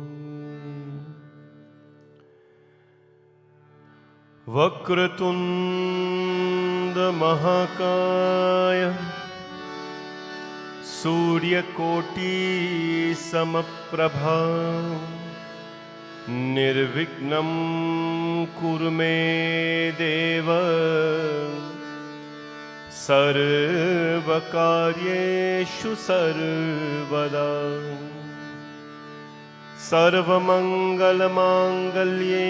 वक्रतुंड महाकाय, सूर्यकोटि समप्रभा, निर्विघ्नं कुरु मे देव, सर्वकार्येषु सर्वदा। सर्वमङ्गलमाङ्गल्ये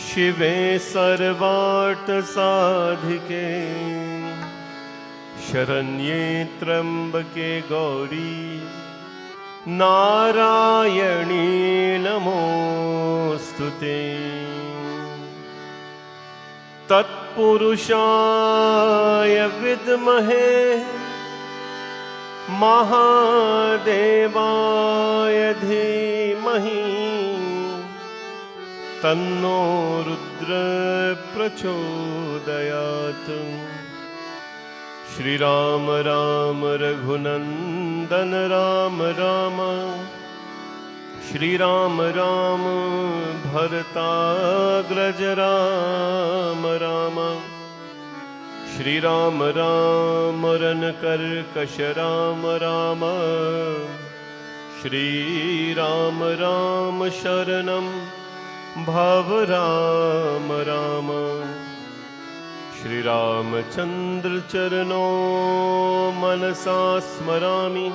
शिवे सर्वार्थसाधिके शरण्ये त्र्यम्बके गौरी नारायणी नमोऽस्तुते। तत्पुरुषाय विद्महे महादेवाय धीमहि तन्नो रुद्र प्रचोदयात्। श्री राम राम रघुनंदन राम राम, श्री राम राम भरताग्रज राम राम, श्री राम राम रनकर्कश राम राम, श्री राम राम शरणं भव राम राम। श्री रामचंद्र चरणों मनसा स्मरामि,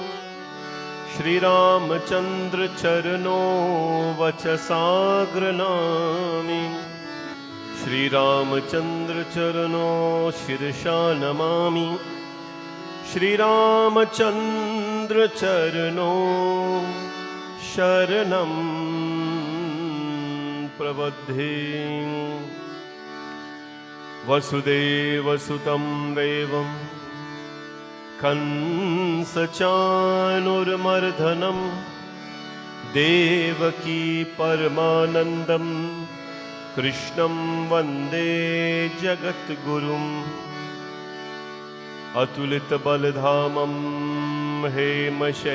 श्री रामचंद्र चरणों वचसा गृह्णामि, श्री रामचंद्र चरणों शिरसा नमामि, श्री रामचंद्र चरणों शरणं प्रपद्ये। वसुदेवसुतं देवं कंसचाणूरमर्दनं देवकी परमानन्दं कृष्णं वन्दे जगद्गुरुम्। अतुलितबलधामं हेमशैलावदेहं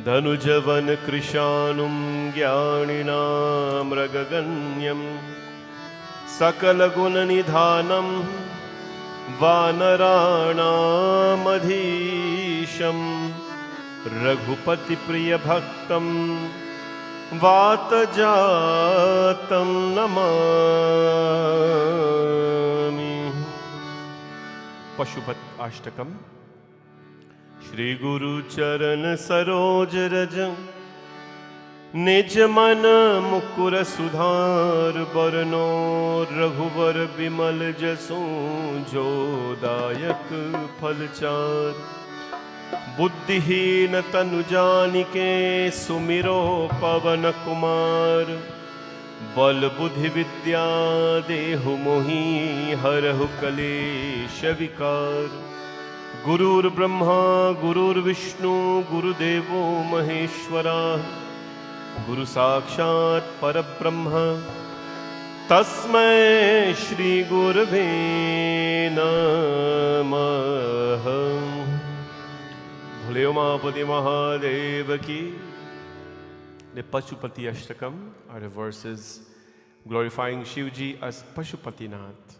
धनुजवनकृशानुं ज्ञानिनामृगगण्यं सकलगुणनिधानं वानराणामधीशं रघुपतिप्रियभक्तं वातजातं नमामि। पशुपत अष्टकम्। श्री गुरु चरण सरोज रज निज मन मुकुर सुधार बरनो रघुवर बिमल जसु जो दायक फलचार। बुद्धिहीन तनु जानिके सुमिरो पवन कुमार। बल बुद्धि विद्या देहु मोहि हरहु कलेश विकार। गुरुर्ब्रह्मा गुरुर्विष्णु गुरुदेवो महेश्वरा। गुरु साक्षात् परब्रह्म तस्मै श्री गुरवे नमः। भोले उमापति महादेव की। The Pashupati Ashtakam are the verses glorifying Shivji as Pashupatinath,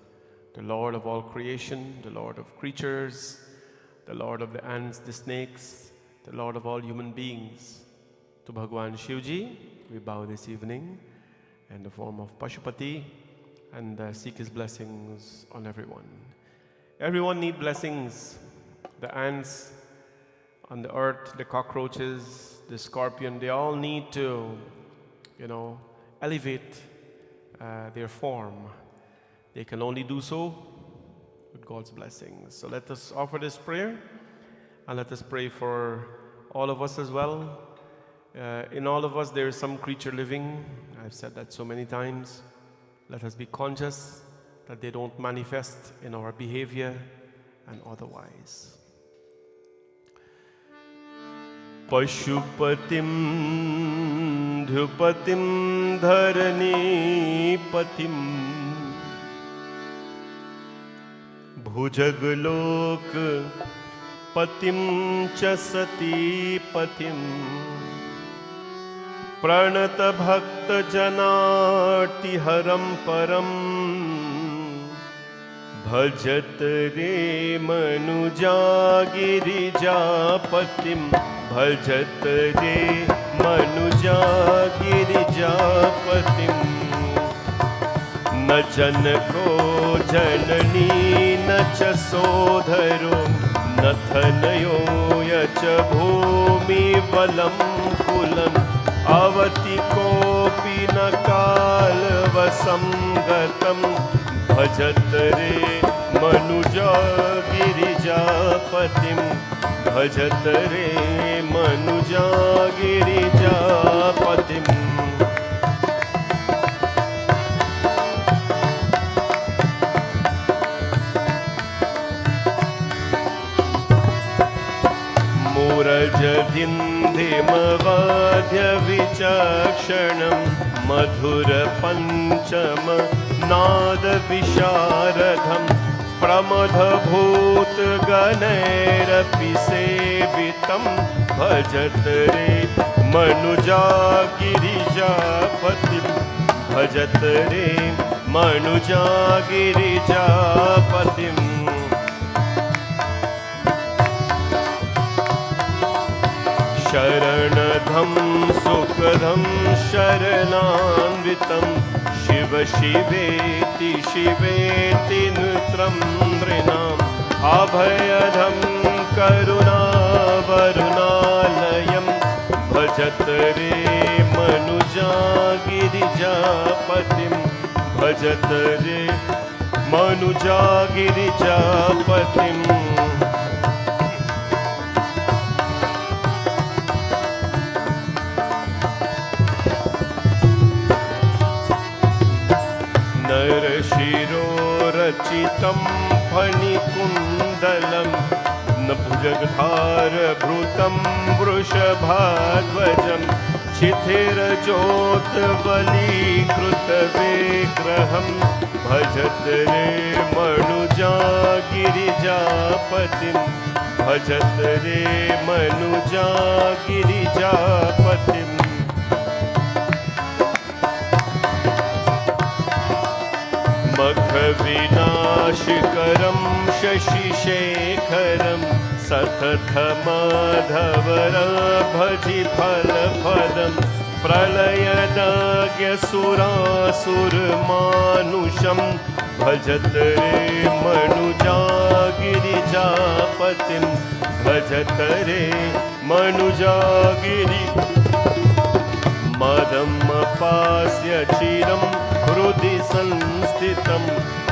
the Lord of all creation, the Lord of creatures, the Lord of the ants, the snakes, the Lord of all human beings. To Bhagwan Shivji, we bow this evening in the form of Pashupati and seek his blessings on everyone. Everyone needs blessings. The ants on the earth, the cockroaches, the scorpion, they all need to, elevate their form. They can only do so with God's blessings. So let us offer this prayer and let us pray for all of us as well. In all of us there is some creature living. I've said that so many times. Let us be conscious that they don't manifest in our behavior and otherwise. Pashupatim dhupatim dharanipatim bhujaglok patim cha satipatim pranata bhakta janati haram param भजत रे मनुजा गिरिजापतिं भजत रे मनुजा गिरिजापतिं न जनको जननी न च सोदरो न धनयो च भूमिबलं कुलम् अवति कोऽपि न कालवशं गतं भजत रे मनुजा गिरिजापतिं भजत रे मनुजा गिरिजापतिम् मूरजदिन्धिमवाद्यविचक्षणं मधुरपञ्चम नादविशारदं प्रमथभूतगणैरपि सेवितं भजत रे मनुजा गिरिजापतिं भजत रे मनुजा गिरिजापतिम् शरणदं सुखदं शरणान्वितं शिव शिवेति शिवेति नृत्रं नृणाम् अभयदं करुणावरुणालयं भजत रे मनुजा गिरिजापतिं भजत रे मनुजा गिरिजापतिम् नरशिरोरचितं फणिकुण्डलं नभुजगधारभृतं वृषभाध्वजं शिथिरजोत्बलीकृतविग्रहं भजत रे मनुजा गिरिजापतिं भजत रे मनुजा गिरिजापतिम् मखविनाशिकरं शशिशेखरं सततमाधवर भजि फलफलं प्रलयदाज्ञसुरासुरमानुषं भजत रे मनुजा गिरिजापतिं भजत रे मनुजा गिरि मदमपास्य चिरं हृदि संस्थितं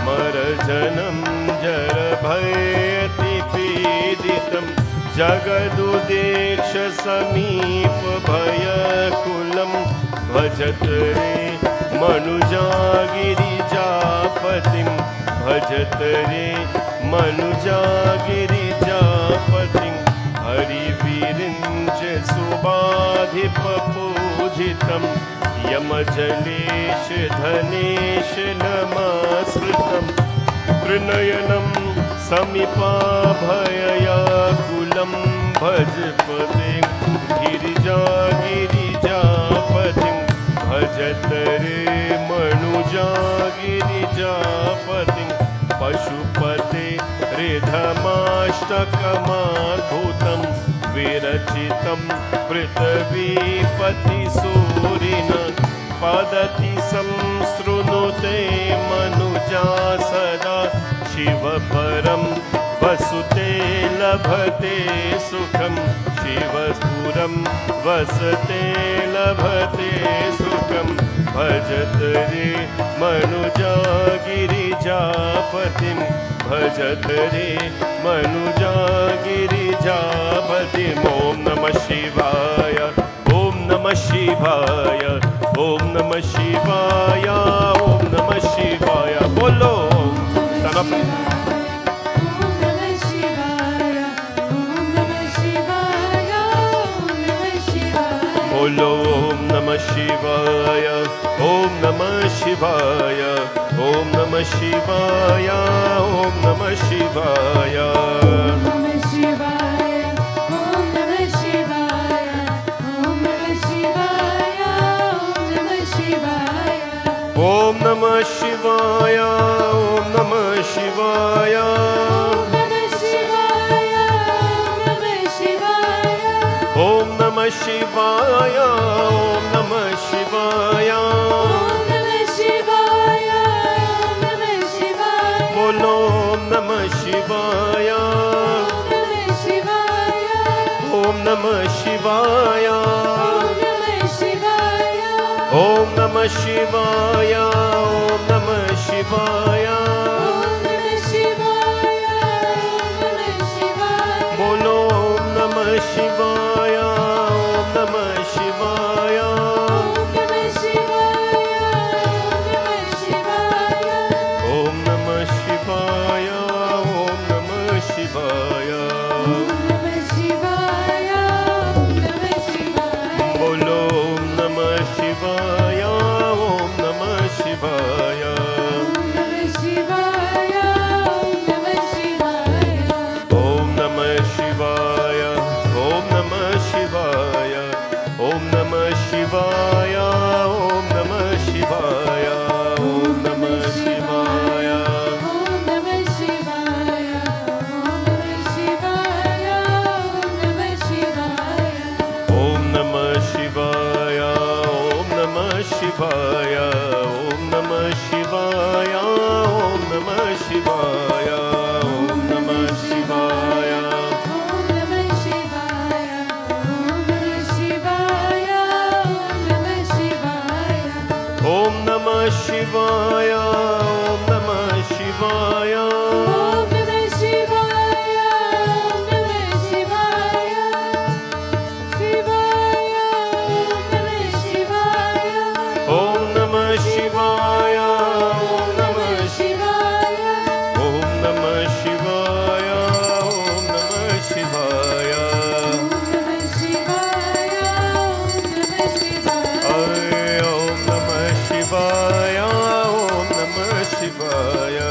मरजनं जरभयति पीडितं जगदुदेक्ष समीपभयकुलं भजत रे मनुजा गिरिजापतिं भजत रे मनुजा गिरिजापतिं हरिविरिञ्च सुबाधिपपूजितं यमजलेश धनेश नमस्कृतं त्रिनयनं समीपाभययाकुलं भजपते गिरिजा गिरिजापतिं भजत रे मनुजा गिरिजापतिं पशुपते हृदमाष्टकमाद्भुतं विरचितं पृथ्वीपतिसूरिना पदति संसृणुते मनुजा सदा शिवपरं वसुते लभते सुखं शिवपुरं वसते लभते सुखं भजत रे मनुजा गिरिजापतिं भजत रे मनुजा गिरिजापतिम् ॐ नमः शिवाय ॐ नमः शिवाय ॐ नमः शिवाय ॐ नमः शिवाय बोलो Om Namah Shivaya, Om Namah Shivaya, Om Namah Shivaya. बोलो ॐ नमः शिवाय ॐ नमः शिवाय ॐ नमः शिवाय ॐ नमः शिवाय Om Namah Shivaya, Om Namah Shivaya, Om Namah Shivaya, Om Namah Shivaya. ॐ नमः शिवाय ॐ नमः शिवाय Om Namah Shivaya, Om Namah Shivaya, ॐ नमः शिवाय Om Namah Shivaya, Om Namah Shivaya. बोलो ॐ नमः शिवाय Om Namah Shivaya, ॐ Om Namah Shivaya. Om Namah Shivaya. Om Namah Shivaya. Om Namah Shivaya. Bolo Om Namah Shivaya. Om Namah Shivaya. Om Namah Shivaya. Om Namah Shivaya. Bolo Om Namah Shivaya. Om Namah Shivaya. Om Namah Shivaya. Om Namah Shivaya. Om Namah Shivaya. Om Namah Shivaya. Om Namah Shivaya. Om Namah Shivaya. Om Namah Shivaya. Om Namah Shivaya. Om Namah Shivaya. Om Namah Shivaya. Om Namah Shivaya. Om Namah Shivaya. Om Namah Shivaya. Om Namah Shivaya. Om Namah Shivaya. Om Namah Shivaya. Ay, Om Namah Shivaya. Om Namah Shivaya.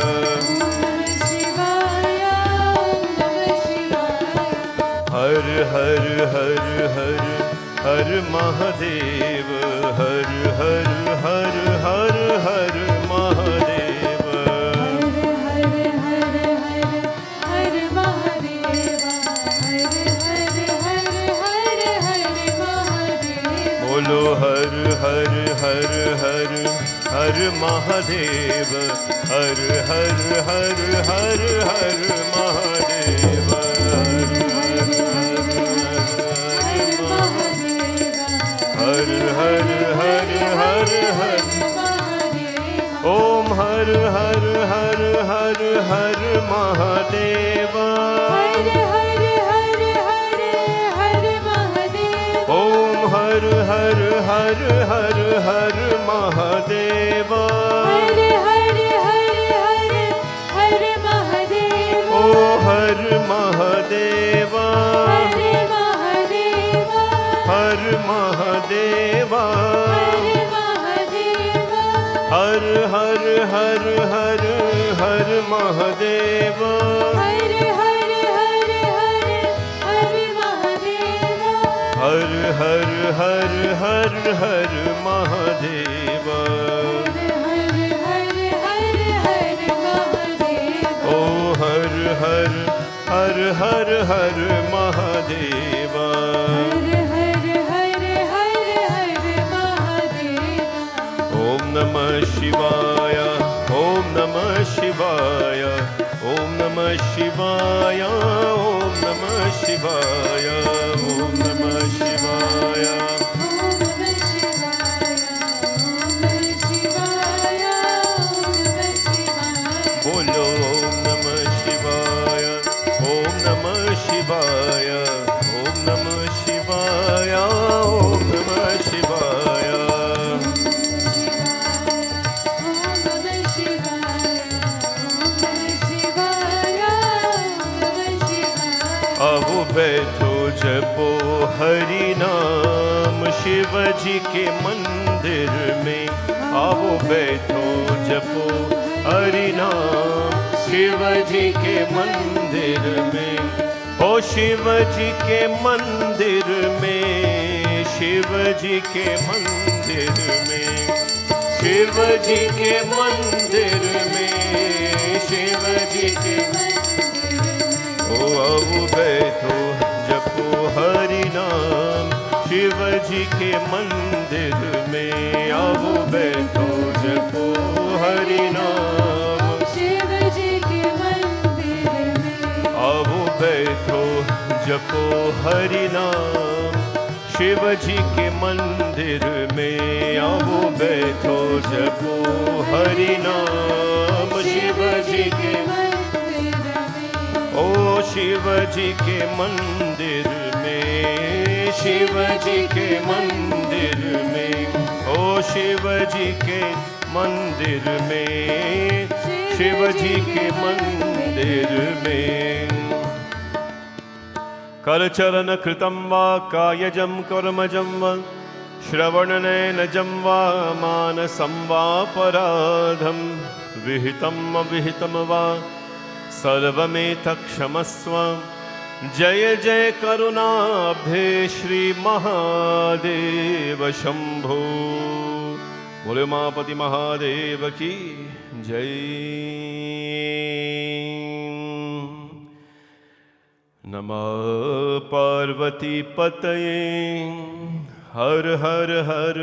Har Har Har Har Har Mahadev. Har Har Har Har Har Mahadev. Bolo Har Har Har Har Har Mahadev. Har Har Har Har Har Mahadev. Har Har Har Har Har. Om Har Har Har Har Har Mahadev. Om Har Har Har Har Har Mahadev. O Har Mahadev. Har Mahadev. Har Har Har Har Har Mahadev. Har Har Har Har Har Mahadev. O Har Har Har Har Har Mahadev. Om Namah Shivaya. Om Namah Shivaya. Om Namah Shivaya. Om Namah Shivaya. Om Namah Shivaya. Bolo Om Namah Shivaya. Om Namah Shivaya. Om Namah Shivaya. Om Namah Shivaya. अब बैठो जपो हरि नाम शिव जी के मंदिर में। आओ बैठो जपो हरि नाम शिव जी के मंदिर में। ओ शिव जी के मंदिर में। शिव जी के मंदिर में। शिव जी के मंदिर में। शिव जी के ओ अब बैठो जपो हरि नाम शिव जी के मंदिर में। अब बैठो जपो हरि नाम शिव जी के मंदिर में। अब बैठो जपो हरि नाम। शिव जी के मंदिर में आओ बैठो, जपो हरि नाम। शिव जी के ओ शिव जी के मंदिर में, शिव जी के मंदिर में, ओ शिव जी के मंदिर में, शिव जी के मंदिर में। करचरण कृतं वा कायजं कर्मजं वा, श्रवणनयनजं वा मानसं वा पराधं, विहितं अविहितं वा सर्वमेतत्क्षमस्व। जय जय करुणाब्धे श्री महादेव शंभो। बोले उमापति महादेव की जय। नमः पार्वती पतये हर हर हर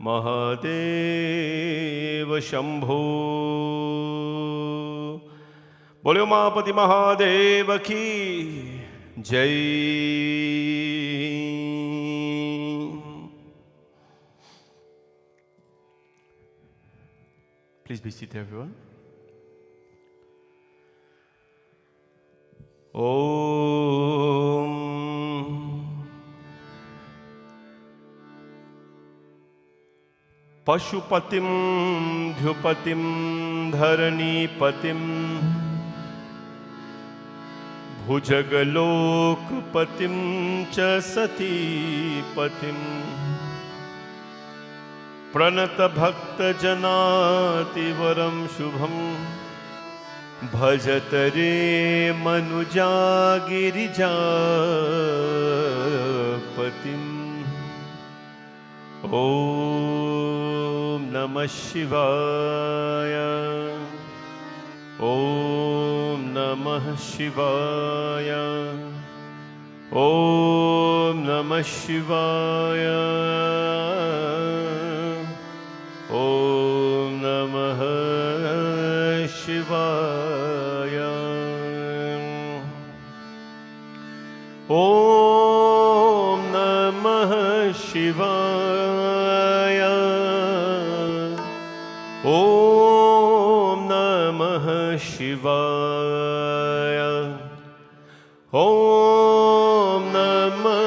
महादेव शंभो। बोले उमापति महादेव की जय। Please be seated, everyone. Om Pashupatim Dhyupatim Dharanipatim भुजगलोकपतिं च सतीपतिं प्रणतभक्तजनातिवरं शुभं भजत रे मनुजा गिरिजापतिम्। ॐ नमः शिवाय। ॐ नमः शिवाय। ॐ नमः शिवाय। ॐ नमः शिवाय। ॐ नमः शिवाय। ॐ नमः शिवाय। ॐ नमः शिवाय।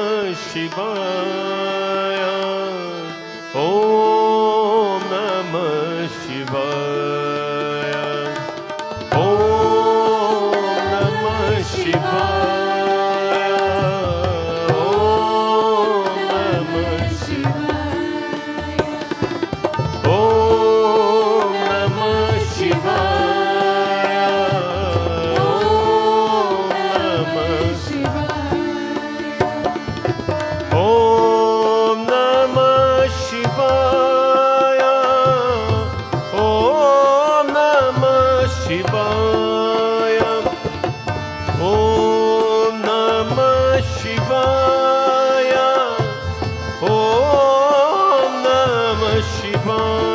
ॐ नमः शिवाय। ॐ नमः शिवाय। ॐ नमः शिवाय।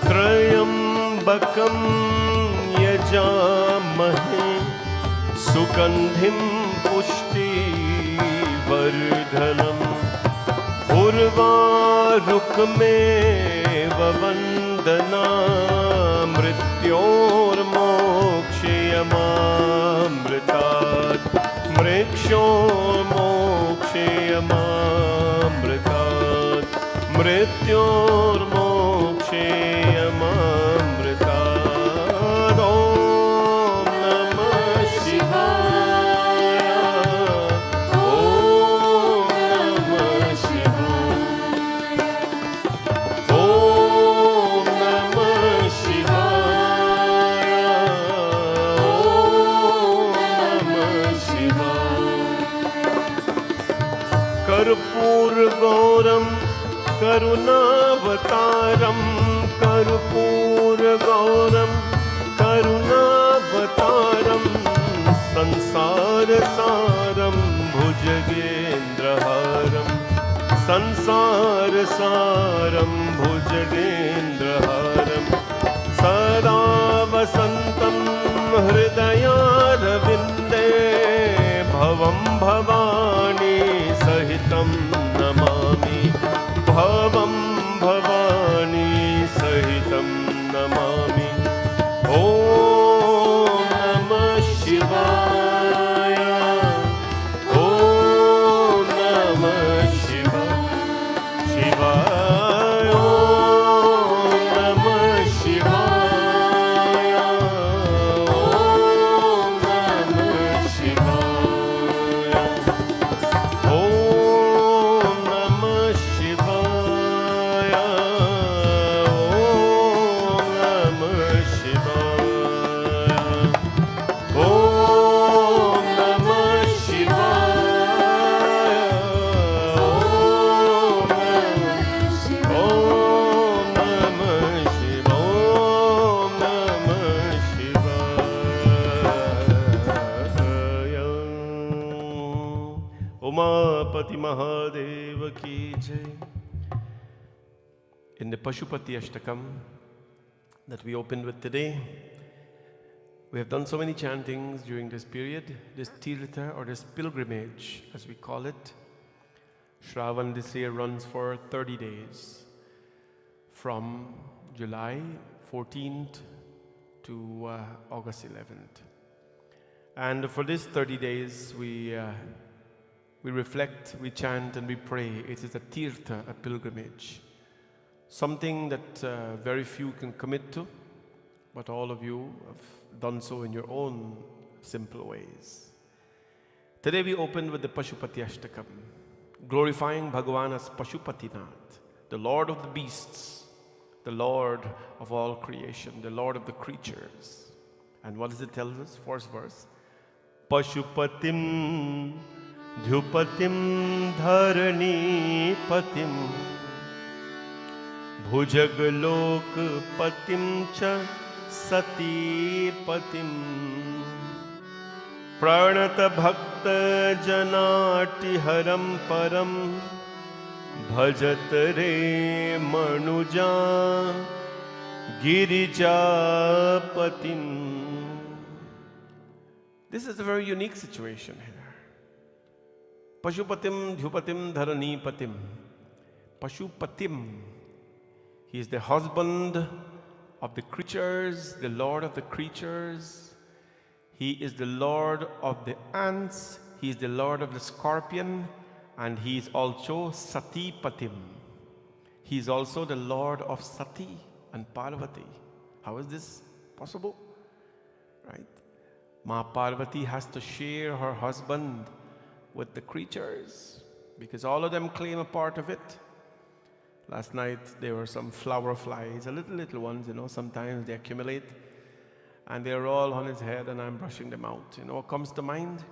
त्र्यम्बकं यजामहे सुगन्धिं पुष्टिवर्धनम् उर्वारुकमेव वन्दना मृत्योर्मोक्षयमामृतात् मृत्योर्मोक्षयमामृतात् मृत्योर्मोक्षयमामृतात्। ॐ नमः शिवाय। कर्पूरगौरं करुणावतारं कर्पूरगौरं करुणावतारं संसारसारं भुजगेन्द्रहारं संसारसारं भुजगेन्द्रहारं सदा वसन्तं हृदयारविन्दे भवं भवानी सहितं नमामि भवं भवानी सहितं नमामि ॐ नमः शिवाय ॐ नमः शिवाय ॐ नमः शिवाय ॐ नमः शिवाय ॐ नमः शिवाय उमापति महादेव की जय. In the Pashupati Ashtakam that we opened with today, we have done so many chantings during this period, this tirtha or this pilgrimage as we call it. Shravan this year runs for 30 days from July 14th to August 11th. And for these 30 days we reflect, we chant and we pray. It is a tirtha, a pilgrimage. Something that very few can commit to, but all of you have done so in your own simple ways. Today we opened with the Pashupati Ashtakam, glorifying Bhagavan as Pashupatinath, the Lord of the beasts, the Lord of all creation, the Lord of the creatures. And what does it tell us? First verse. Pashupatim Dhyupatim Dharanipatim Bhujagalok Patim Cha Satipatim Pranata Bhakta Janati Haram Param Bhajatare Manuja Girijapatim. This is a very unique situation here. Pashupatim Dhyupatim Dharanipatim. Pashupatim. He is the husband of the creatures, the Lord of the creatures. He is the Lord of the ants. He is the Lord of the scorpion. And he is also Satipatim. He is also the Lord of Sati and Parvati. How is this possible? Right? Ma Parvati has to share her husband with the creatures because all of them claim a part of it. Last night there were some flower flies, little ones, sometimes they accumulate and they're all on his head and I'm brushing them out. What comes to mind?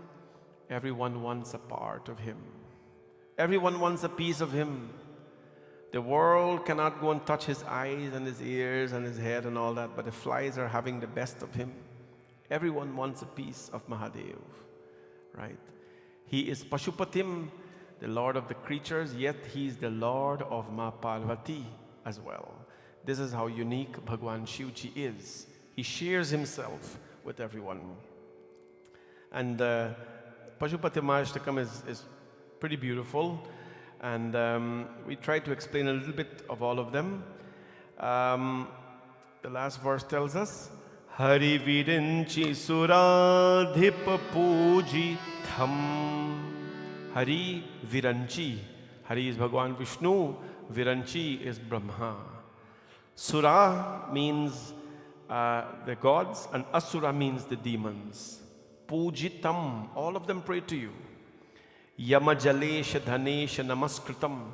Everyone wants a part of him. Everyone wants a piece of him. The world cannot go and touch his eyes and his ears and his head and all that, but the flies are having the best of him. Everyone wants a piece of Mahadev, right? He is Pashupatim, the Lord of the creatures, yet he is the Lord of Ma Parvati as well. This is how unique Bhagwan Shivji is. He shares himself with everyone. And Pashupati Mahashtakam is pretty beautiful. And we try to explain a little bit of all of them. The last verse tells us, Hari Virinchi Suradhip Puji Tham. Hari Viranchi. Hari is Bhagwan Vishnu. Viranchi is Brahma. Sura means the gods and Asura means the demons. Pujitam. All of them pray to you. Yama Jalesha Dhanesha Namaskritam.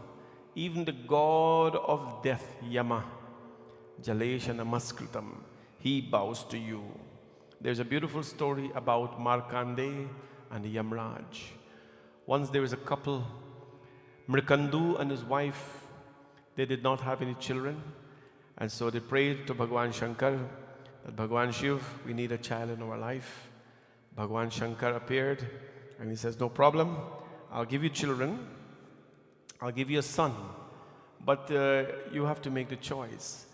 Even the god of death, Yama. Jalesha Namaskritam. He bows to you. There's a beautiful story about Markandey and Yamraj. Once there was a couple Markandey and his wife, they did not have any children. And so they prayed to Bhagwan Shankar that Bhagwan Shiv, we need a child in our life. Bhagwan Shankar appeared and he says, no problem, I'll give you children. I'll give you a son, but you have to make the choice.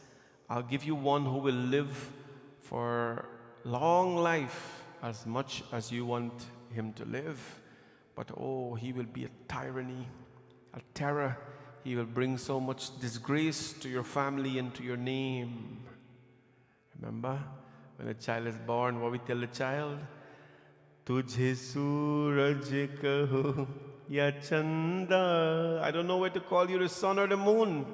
I'll give you one who will live for long life as much as you want him to live. But oh, he will be a tyranny, a terror. He will bring so much disgrace to your family and to your name. Remember, when a child is born, what we tell the child? Tujhe suraj kaho ya chanda. I don't know where to call you, the sun or the moon.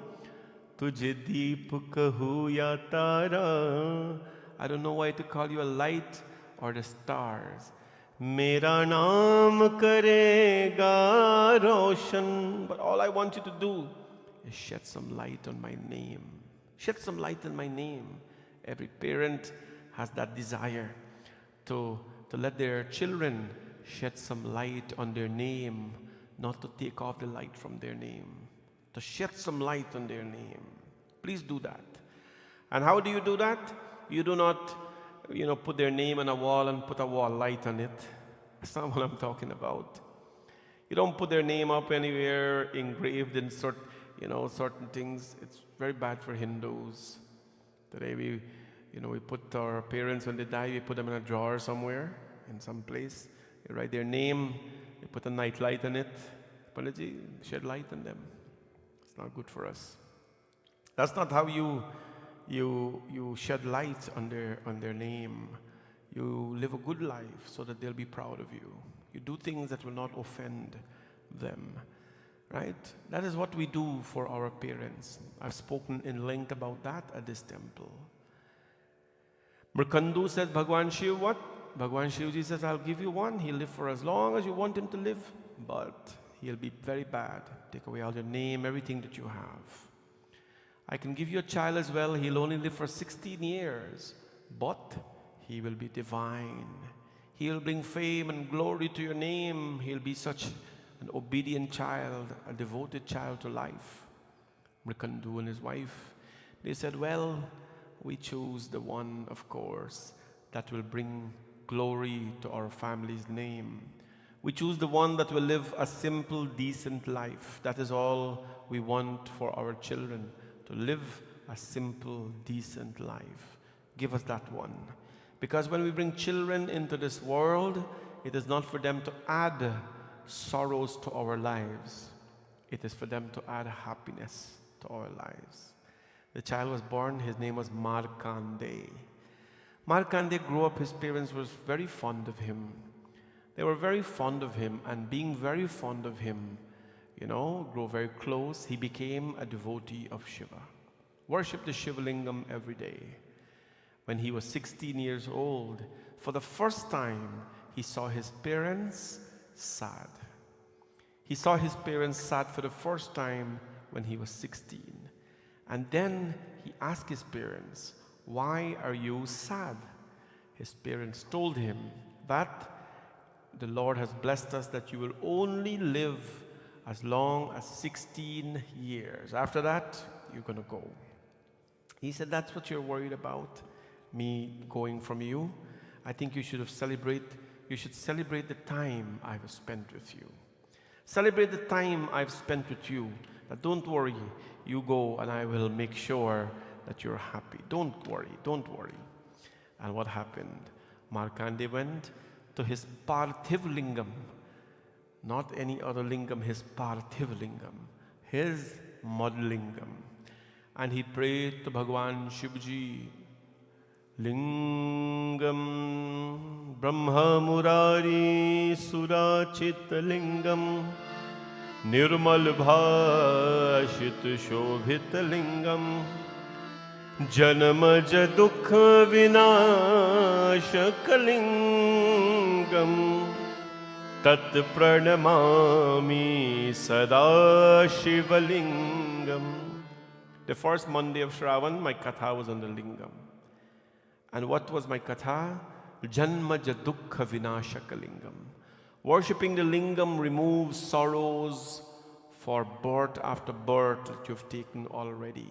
Tujhe deep kaho ya tara. I don't know why to call you a light or the stars. Mera naam karega roshan. But all I want you to do is shed some light on my name. Shed some light on my name. Every parent has that desire to let their children shed some light on their name, not to take off the light from their name, to shed some light on their name. Please do that. And how do you do that? You do not, put their name on a wall and put a wall light on it. That's not what I'm talking about. You don't put their name up anywhere engraved in certain things. It's very bad for Hindus. Today we put our parents, when they die, we put them in a drawer somewhere, in some place. You write their name, you put a night light on it. Panaji, shed light on them. It's not good for us. That's not how you shed light on their name. You live a good life so that they'll be proud of you. You do things that will not offend them. Right? That is what we do for our parents. I've spoken in length about that at this temple. Markandey says, Bhagwan Shiv, what? Bhagwan Shivji says, I'll give you one. He'll live for as long as you want him to live. But he'll be very bad. Take away all your name, everything that you have. I can give you a child as well. He'll only live for 16 years. But he will be divine. He'll bring fame and glory to your name. He'll be such an obedient child, a devoted child to life. Markandey and his wife, they said, well, we choose the one, of course, that will bring glory to our family's name. We choose the one that will live a simple, decent life. That is all we want for our children, to live a simple, decent life. Give us that one. Because when we bring children into this world, it is not for them to add sorrows to our lives. It is for them to add happiness to our lives. The child was born, his name was Markandey. Markandey grew up, his parents were very fond of him. They were very fond of him, and being very fond of him, grew very close. He became a devotee of Shiva. Worshipped the Shiva Lingam every day. When he was 16 years old, for the first time, he saw his parents sad. He saw his parents sad for the first time when he was 16. And then he asked his parents, why are you sad? His parents told him that the Lord has blessed us that you will only live as long as 16 years. After that, you're going to go. He said, that's what you're worried about, me going from you. I think you should celebrate the time I've spent with you. Celebrate the time I've spent with you. But don't worry, you go and I will make sure that you're happy. Don't worry. And what happened? Markandey went to his Parthiv Lingam, not any other lingam, his Parthiv Lingam, his mud lingam. And he prayed to Bhagwan Shivji, Lingam Brahma Murari Surachit Lingam Nirmal Bhashit Shobhit Lingam Janamaja Dukha Vinashak Lingam Tat Pranamami Sada Shivalingam. The first Monday of Shravan, my katha was on the lingam. And what was my katha? Janmaja Dukkha Vinashaka Lingam. Worshipping the lingam removes sorrows for birth after birth that you've taken already.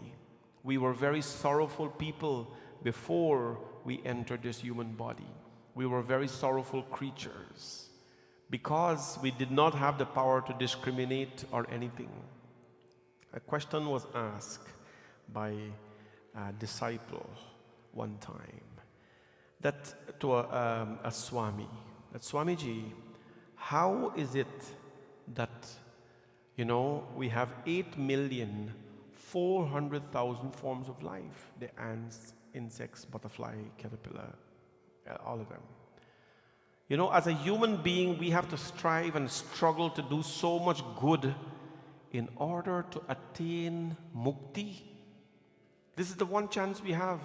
We were very sorrowful people before we entered this human body. We were very sorrowful creatures because we did not have the power to discriminate or anything. A question was asked by a disciple one time that to a Swami, that Swamiji, how is it that we have 8,400,000 forms of life? The ants, insects, butterfly, caterpillar, all of them. As a human being, we have to strive and struggle to do so much good in order to attain mukti. This is the one chance we have.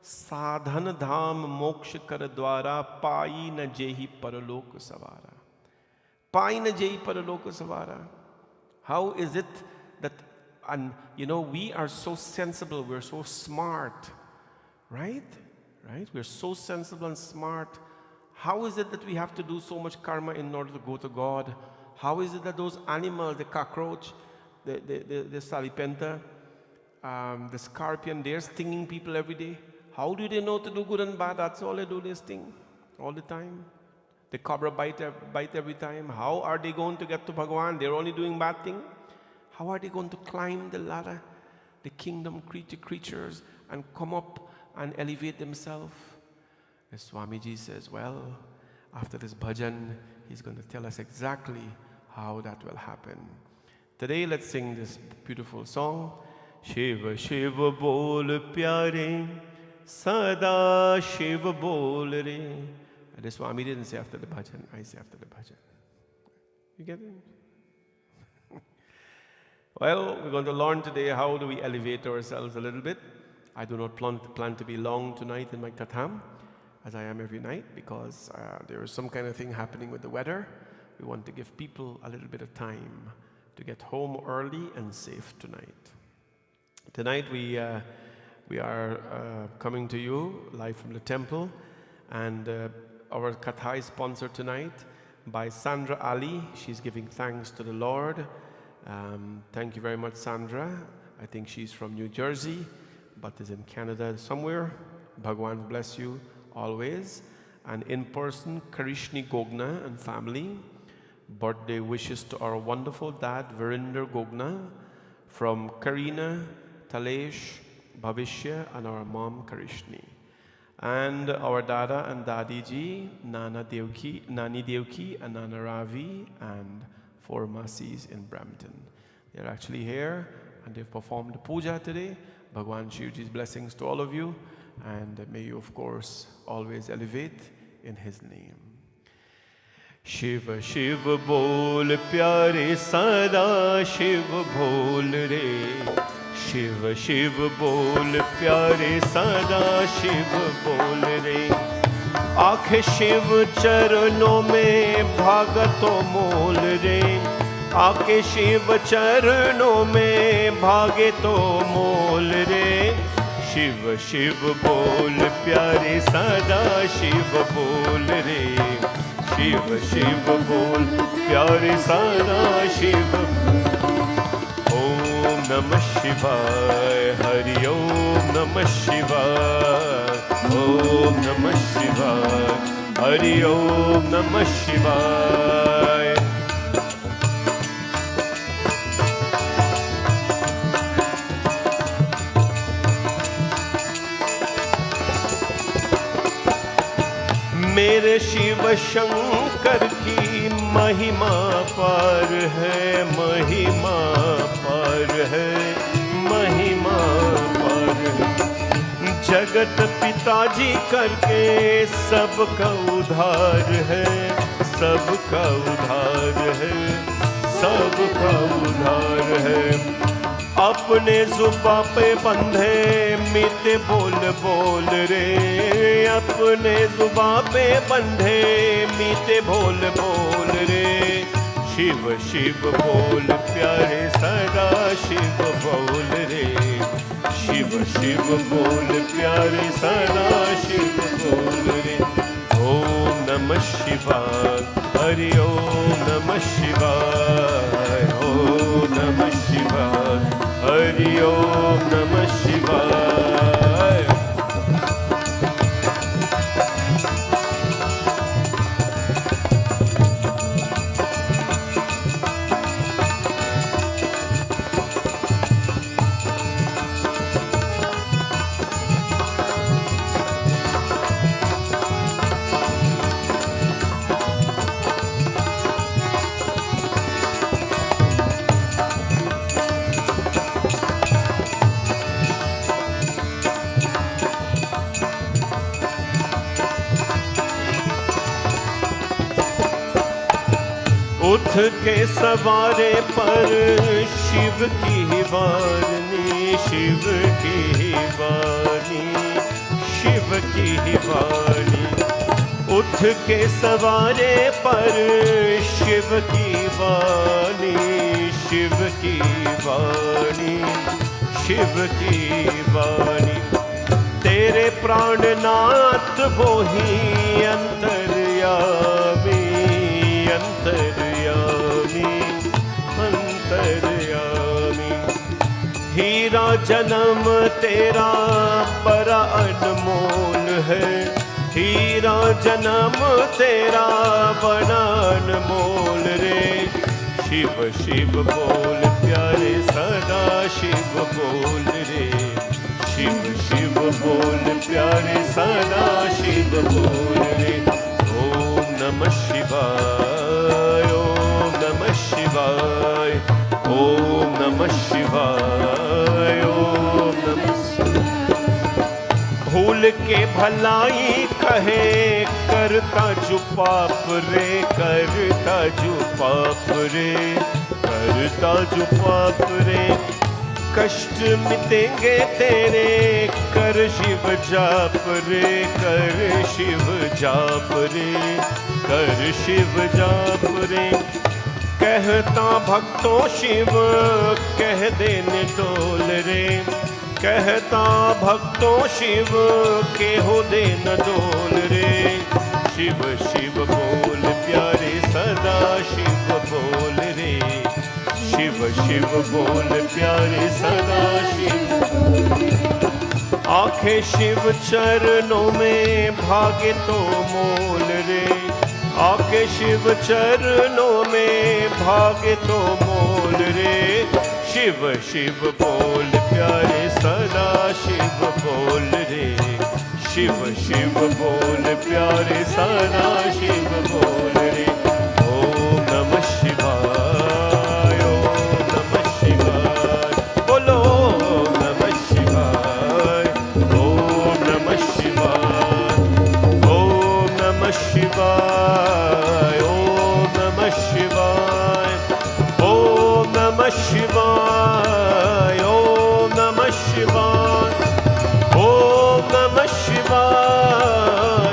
Sadhana dham moksha kar dwara pai na jehi paralok savara. Pai na jehi paralok savara. How is it that, we are so sensible, we're so smart, right? We're so sensible and smart. How is it that we have to do so much karma in order to go to God? How is it that those animals, the cockroach, the salipenta, the scorpion, they're stinging people every day? How do they know to do good and bad? That's all they do, they sting all the time. The cobra bite every time. How are they going to get to Bhagavan? They're only doing bad things. How are they going to climb the ladder, the kingdom creatures, and come up and elevate themselves? The Swamiji says, well, after this bhajan, he's going to tell us exactly how that will happen. Today, let's sing this beautiful song. Shiva Shiva bol pyare, sada Shiva bol re. And the Swami didn't say after the bhajan, I say after the bhajan. You get it? Well, we're going to learn today how do we elevate ourselves a little bit. I do not plan to be long tonight in my tatham, as I am every night, because there is some kind of thing happening with the weather. We want to give people a little bit of time to get home early and safe tonight. Tonight we are coming to you live from the temple, and our katha is sponsored tonight by Sandra Ali. She's giving thanks to the Lord. Thank you very much, Sandra. I think she's from New Jersey, but is in Canada somewhere. Bhagwan bless you always. And in person, Karishni Gogna and family. Birthday wishes to our wonderful dad, Virinder Gogna, from Karina, Talesh, Bhavishya, and our mom, Karishni. And our Dada and Dadi ji, Nani Devki, and Nana Ravi, and 4 Masis in Brampton. They're actually here, and they've performed the puja today. Bhagwan Shivji's blessings to all of you, and may you, of course, always elevate in his name. Shiva Shiva bol pyare, sada Shiva bol re. Shiva Shiva bol pyare, sada Shiva bol re. आंखें शिव चरणों में भागतो मोल रे. आंखें शिव चरणों में भागे तो मोल रे. शिव शिव बोल प्यारे, सदा शिव बोल रे. शिव शिव बोल प्यारे, सदा शिव. ओम नमः शिवाय, हरि ओम नमः शिवाय. ओम नमः शिवाय, हरि ओम नमः शिवाय. मेरे शिव शंकर की महिमा पार है, महिमा पार है, महिमा पार है. जगत पिताजी करके सबका उद्धार है, सबका उद्धार है, सबका उद्धार है. अपने जुबां पे बंधे मीठे बोल बोल रे. अपने जुबां पे बंधे मीठे बोल बोल रे. शिव शिव बोल प्यारे, सदा शिव बोल रे. शिव शिव बोल प्यारे, सदा शिव बोल रे. ओम नमः शिवाय, हरि ओम नमः शिवाय. ओम उठ के सवारे पर शिव की वाणी, शिव की वाणी, शिव की वाणी। उठ के सवारे पर शिव की वाणी, शिव की वाणी, शिव की वाणी। तेरे प्राणनाथ वो ही अंतर्यामी, अंतर्यामी, अंतर्यामी। हीरा जन्म तेरा बड़ा अनमोल है, हीरा जन्म तेरा बड़ा अनमोल रे। शिव शिव बोल प्यारे सदा शिव बोल रे, शिव शिव बोल प्यारे सदा शिव बोल रे। ओम नमः शिवाय, ओम नमः शिवाय, ओम नमः शिवाय, ओम नमः शिवाय। भूल के भलाई कहे करता जो पाप रे, करता जो पाप रे, करता जो पाप रे। कष्ट मिटेंगे तेरे कर शिव जाप रे, कर शिव जाप रे, कर शिव जाप रे। कहता भक्तों शिव कह देने डोल रे, कहता भक्तों शिव के हो देन डोल रे। शिव शिव बोल प्यारे सदा शिव बोल रे, शिव शिव बोल प्यारे सदा शिव बोल रे। आंखें शिव चरणों में भागे तो मोल रे, आंखें शिव चरणों में भागे तो मोल रे। शिव शिव बोल प्यारे सदा शिव बोल रे, शिव शिव बोल प्यारे सदा शिव बोल रे। ओम नमः शिवाय, ओम नमः शिवाय, बोलो ओम नमः शिवाय, ओम नमः शिवाय, ओम नमः शिवाय, ओम नमः शिवाय, ओम नमः शिवाय, ओम नमः शिवाय, ओम नमः शिवाय,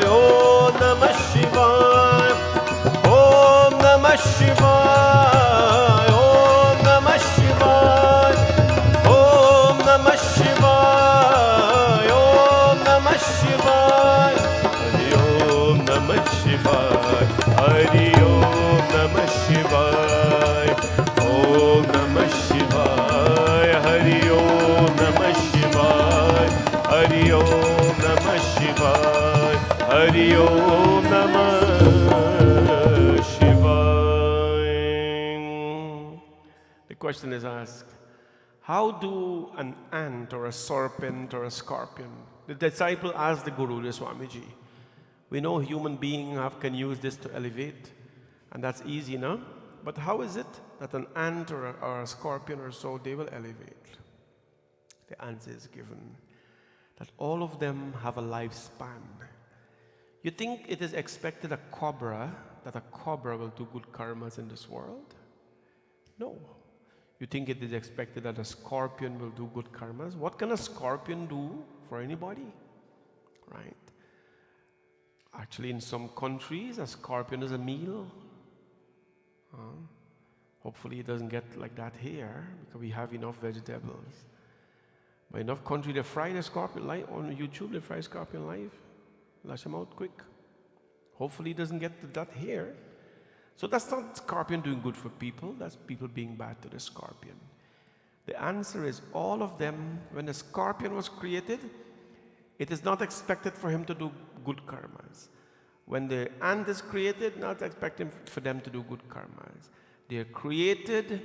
ओम नमः शिवाय, ओम नमः शिवाय, ओम नमः शिवाय, ओम नमः शिवाय, ओम नमः शिवाय। हरि ओम नमः शिवाय, हरि ओम नमः शिवाय, ओम नमः शिवाय, हरि ओम नमः शिवाय, हरि ओम नमः शिवाय, हरि ओम नमः शिवाय। The question is asked, how do an ant or a serpent or a scorpion? The disciple asked the Guru, the Swamiji. We know human beings can use this to elevate, and that's easy, no? But how is it that an ant or a scorpion or so, they will elevate? The answer is given that all of them have a lifespan. You think it is expected that a cobra will do good karmas in this world? No. You think it is expected that a scorpion will do good karmas? What can a scorpion do for anybody? Right? Actually, in some countries, a scorpion is a meal. Hopefully it doesn't get like that here, because we have enough vegetables. But enough country, they fry the scorpion live on YouTube, they fry scorpion live. Lash them out quick. Hopefully it doesn't get to that here. So that's not scorpion doing good for people, that's people being bad to the scorpion. The answer is all of them, when the scorpion was created, it is not expected for him to do good karmas. When the ant is created, not expecting for them to do good karmas. They are created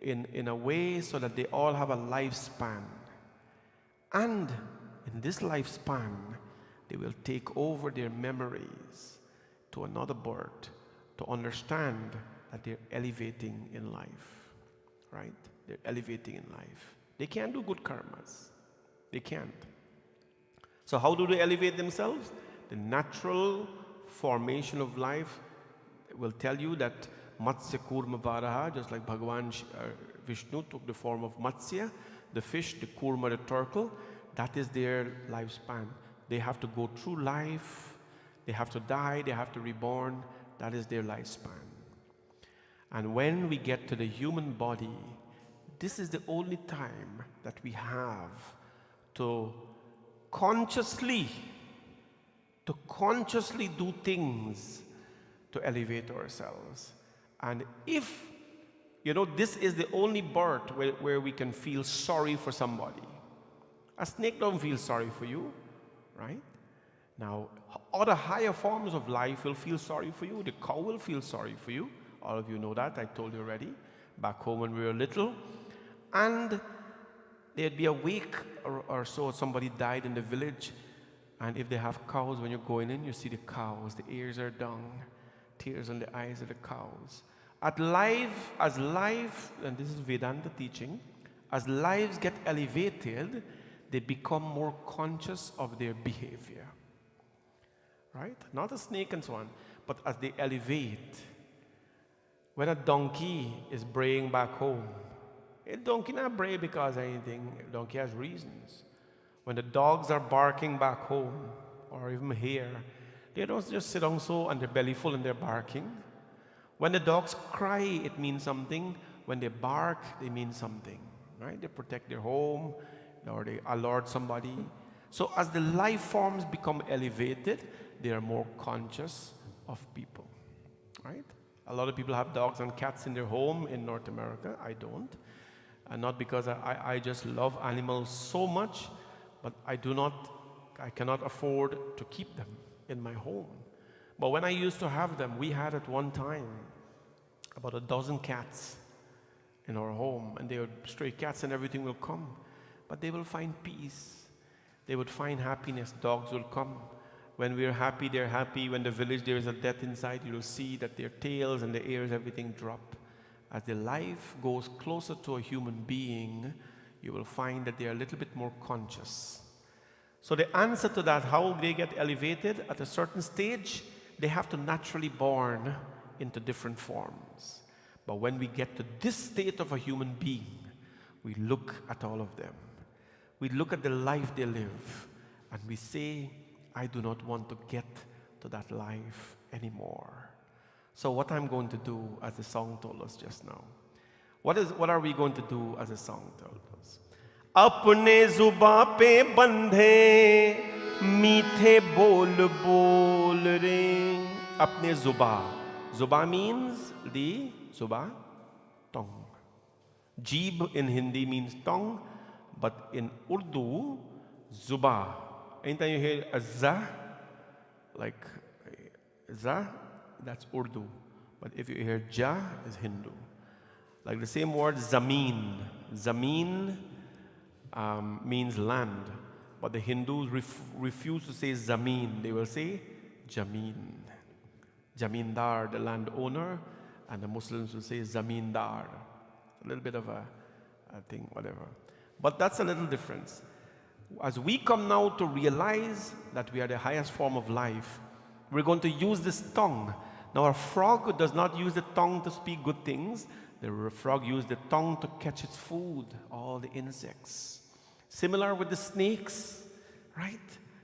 in a way so that they all have a lifespan. And in this lifespan, they will take over their memories to another birth to understand that they're elevating in life. Right? They're elevating in life. They can't do good karmas. They can't. So how do they elevate themselves? The natural formation of life will tell you that Matsya Kurma Varaha, just like Bhagavan Vishnu took the form of Matsya, the fish, the Kurma, the turtle. That is their lifespan. They have to go through life, they have to die, they have to reborn. That is their lifespan. And when we get to the human body, this is the only time that we have to consciously do things to elevate ourselves. And if, this is the only birth where we can feel sorry for somebody. A snake don't feel sorry for you, right? Now, other higher forms of life will feel sorry for you. The cow will feel sorry for you. All of you know that, I told you already, back home when we were little. And there'd be a wake or so, somebody died in the village. And if they have cows, when you're going in, you see the cows, the ears are down, tears in the eyes of the cows. As life, and this is Vedanta teaching, as lives get elevated, they become more conscious of their behavior. Right? Not a snake and so on, but as they elevate. When a donkey is braying back home, a donkey not bray because of anything, a donkey has reasons. When the dogs are barking back home, or even here, they don't just sit down so and their belly full and they're barking. When the dogs cry, it means something. When they bark, they mean something, right? They protect their home, or they alert somebody. So as the life forms become elevated, they are more conscious of people, right? A lot of people have dogs and cats in their home in North America. I don't. And not because I just love animals so much, but I cannot afford to keep them in my home. But when I used to have them, we had at one time about a dozen cats in our home, and they were stray cats and everything will come. But they will find peace. They would find happiness. Dogs will come. When we're happy, they're happy. When the village, there is a death inside, you'll see that their tails and their ears, everything drop. As their life goes closer to a human being, you will find that they are a little bit more conscious. So the answer to that, how they get elevated, at a certain stage, they have to naturally born into different forms. But when we get to this state of a human being, we look at all of them. We look at the life they live, and we say, I do not want to get to that life anymore. So what I'm going to do, as the song told us just now, what are we going to do as the song told us? Apne zuba pe bandhe meethe bol bol re. Apne zuba. Zuba means the zuba, tongue. Jeeb in Hindi means tongue, but in Urdu, zuba. Anytime you hear a za, like za, that's Urdu. But if you hear ja, it's Hindu. Like the same word zameen. Zameen means land. But the Hindus refuse to say zameen. They will say jameen. Jamindar, the landowner, and the Muslims will say zamindar. A little bit of a thing, whatever. But that's a little difference. As we come now to realize that we are the highest form of life, we're going to use this tongue. Now, a frog does not use the tongue to speak good things. The frog uses the tongue to catch its food, all the insects. Similar with the snakes, right?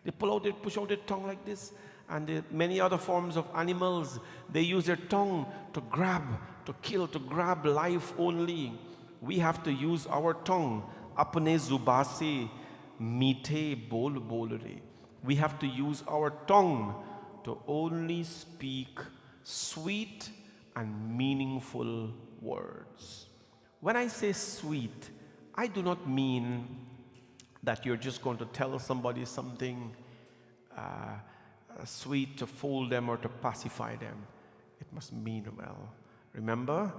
They push out their tongue like this. And many other forms of animals, they use their tongue to grab, to kill, to grab life only. We have to use our tongue. Apne zubase meethe bol bol re. We have to use our tongue to only speak sweet and meaningful words. When I say sweet, I do not mean that you're just going to tell somebody something sweet to fool them or to pacify them. It must mean well. Remember,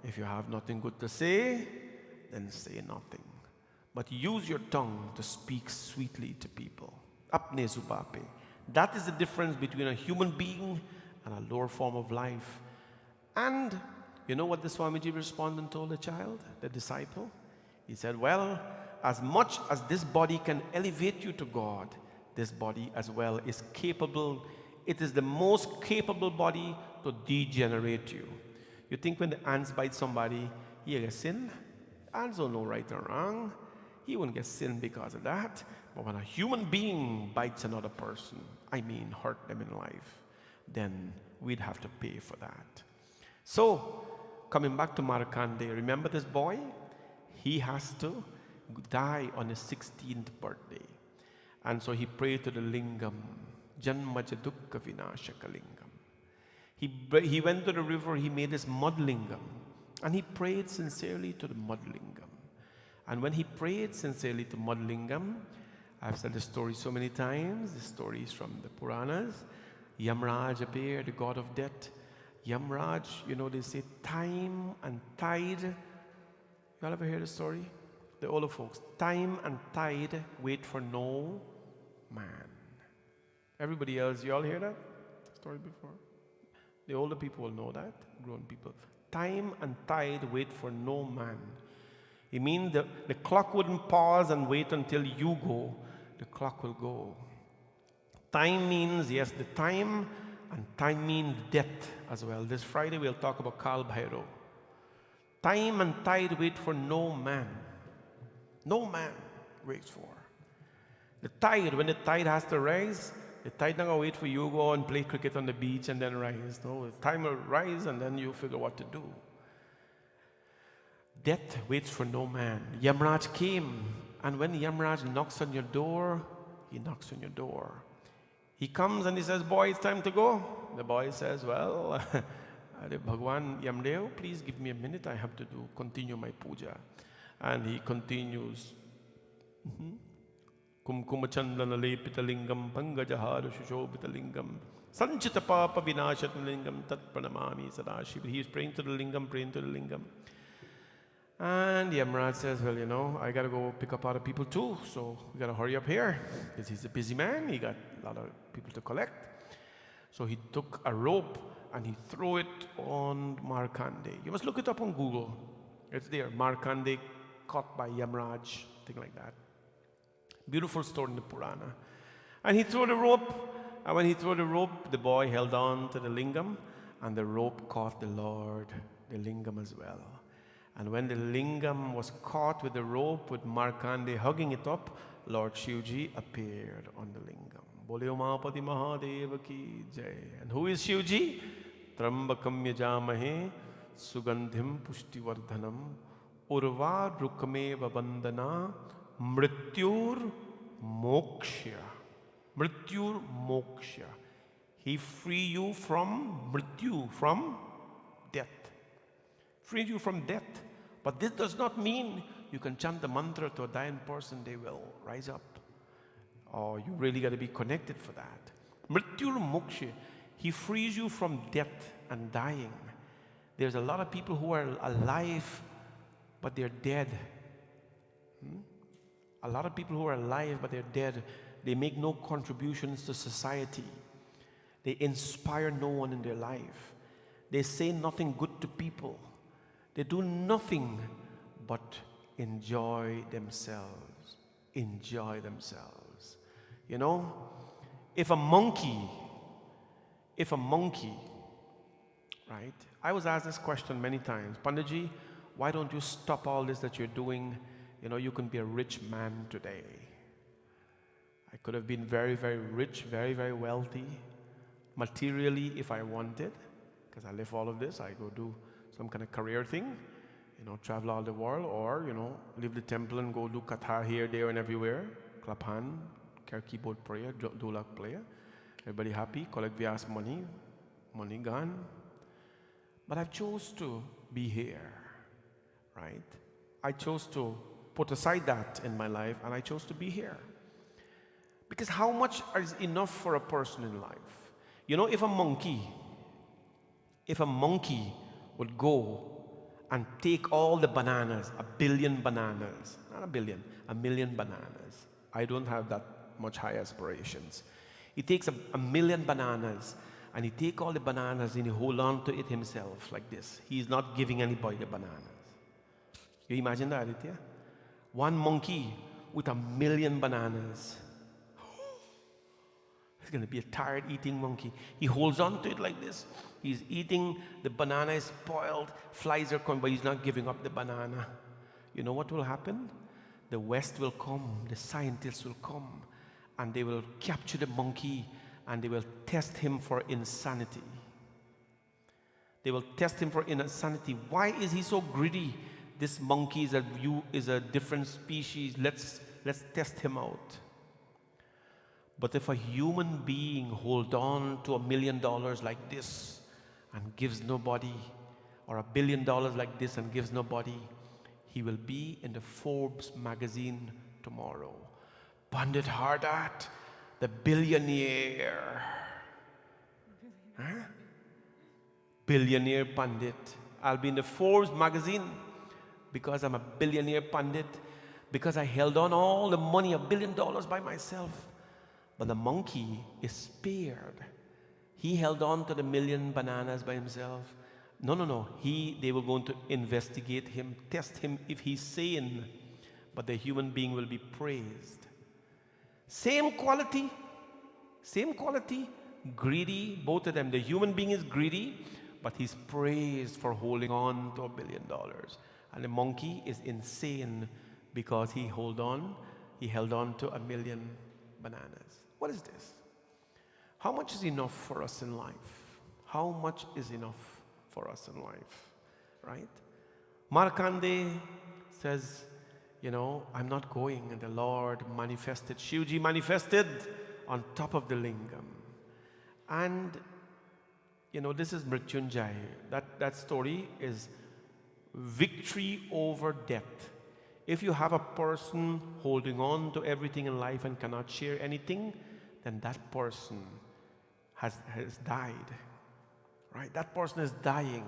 if you have nothing good to say, then say nothing. But use your tongue to speak sweetly to people. Apne zubape. That is the difference between a human being and a lower form of life. And you know what the Swamiji responded and told the child, the disciple? He said, well, as much as this body can elevate you to God, this body as well is capable. It is the most capable body to degenerate you. You think when the ants bite somebody, he gets sin? Ants don't know right or wrong. He won't get sin because of that. But when a human being bites another person, I mean hurt them in life, then we'd have to pay for that. So, coming back to Markandey, remember this boy? He has to die on his 16th birthday. And so he prayed to the lingam, Janmaja Dukkha Vinashaka lingam. He went to the river, he made this mud lingam, and he prayed sincerely to the mud lingam. And when he prayed sincerely to mud lingam, I've said the story so many times, the stories from the Puranas. Yamraj appeared, the god of death. Yamraj, they say time and tide. Y'all ever hear the story? The older folks. Time and tide wait for no man. Everybody else, you all hear that story before? The older people will know that, grown people. Time and tide wait for no man. It means the clock wouldn't pause and wait until you go. The clock will go. Time means, yes, the time, and time means death as well. This Friday we'll talk about Kal Bhairav. Time and tide wait for no man. No man waits for. The tide, when the tide has to rise, the tide not going to wait for you to go and play cricket on the beach and then rise. No, the time will rise and then you figure what to do. Death waits for no man. Yamraj came, and when Yamraj knocks on your door, he knocks on your door. He comes and he says, boy, it's time to go. The boy says, well, Bhagwan Yamdev, please give me a minute. I have to continue my puja. And he continues. Kumkumachandana lepita lingam pangajaharu shushobita lingam sanchita papa vinashata lingam tat pranamami sadashiva. He is praying to the lingam, praying to the lingam. And Yamraj says, well, I got to go pick up other people too, so we got to hurry up here. Because he's a busy man, he got a lot of people to collect. So he took a rope and he threw it on Markandey. You must look it up on Google. It's there, Markandey caught by Yamraj, thing like that. Beautiful story in the Purana. And he threw the rope, and when he threw the rope, the boy held on to the lingam, and the rope caught the Lord, the lingam as well. And when the lingam was caught with the rope, with Markandey hugging it up, Lord Shivji appeared on the lingam. Bole Umapati Mahadeva ki jai. And who is Shivji? Trambakam yajamahe sugandhim pushtivardhanam urva rukmeva bandana mrityur moksha. Mrityur moksha. He free you from mrityu, from death. Free you from death. But this does not mean you can chant the mantra to a dying person, they will rise up. Or you really got to be connected for that. Mrityur moksha. He frees you from death and dying. There's a lot of people who are alive, but they're dead. A lot of people who are alive, but they're dead. They make no contributions to society. They inspire no one in their life. They say nothing good to people. They do nothing but enjoy themselves. Enjoy themselves. If a monkey, right? I was asked this question many times. Panditji, why don't you stop all this that you're doing? You can be a rich man today. I could have been very, very rich, very, very wealthy, materially if I wanted, because I live all of this. I go do some kind of career thing, travel all the world, or, leave the temple and go do katha here, there, and everywhere. Clap hand, carry keyboard prayer, dulak player. Everybody happy, collect Vyas money gone. But I chose to be here, right? I chose to put aside that in my life, and I chose to be here. Because how much is enough for a person in life? If a monkey would go and take all the bananas, 1 billion bananas, not 1 billion, 1 million bananas. I don't have that much high aspirations. He takes 1 million bananas, and he take all the bananas and he hold on to it himself like this. He's not giving anybody the bananas. You imagine that, Aditya? One monkey with 1 million bananas. He's going to be a tired eating monkey. He holds on to it like this. He's eating, the banana is spoiled, flies are coming, but he's not giving up the banana. You know what will happen? The West will come, the scientists will come, and they will capture the monkey and they will test him for insanity. They will test him for insanity. Why is he so greedy? This monkey is a different species. Let's test him out. But if a human being hold on to $1 million like this and gives nobody, or $1 billion like this and gives nobody, he will be in the Forbes magazine tomorrow. Pandit Hardat, the billionaire. Huh? Billionaire Pandit. I'll be in the Forbes magazine because I'm a billionaire Pandit, because I held on all the money, $1 billion by myself. But the monkey is spared. He held on to the 1,000,000 bananas by himself. No. They were going to investigate him, test him if he's sane. But the human being will be praised. Same quality, greedy, both of them. The human being is greedy, but he's praised for holding on to $1 billion. And the monkey is insane because he held on to 1,000,000 bananas. What is this? How much is enough for us in life? How much is enough for us in life? Right? Markandey says, I'm not going. And the Lord manifested, Shivji manifested on top of the lingam. And, this is Mrityunjay. That story is victory over death. If you have a person holding on to everything in life and cannot share anything, then that person has died. Right? That person is dying.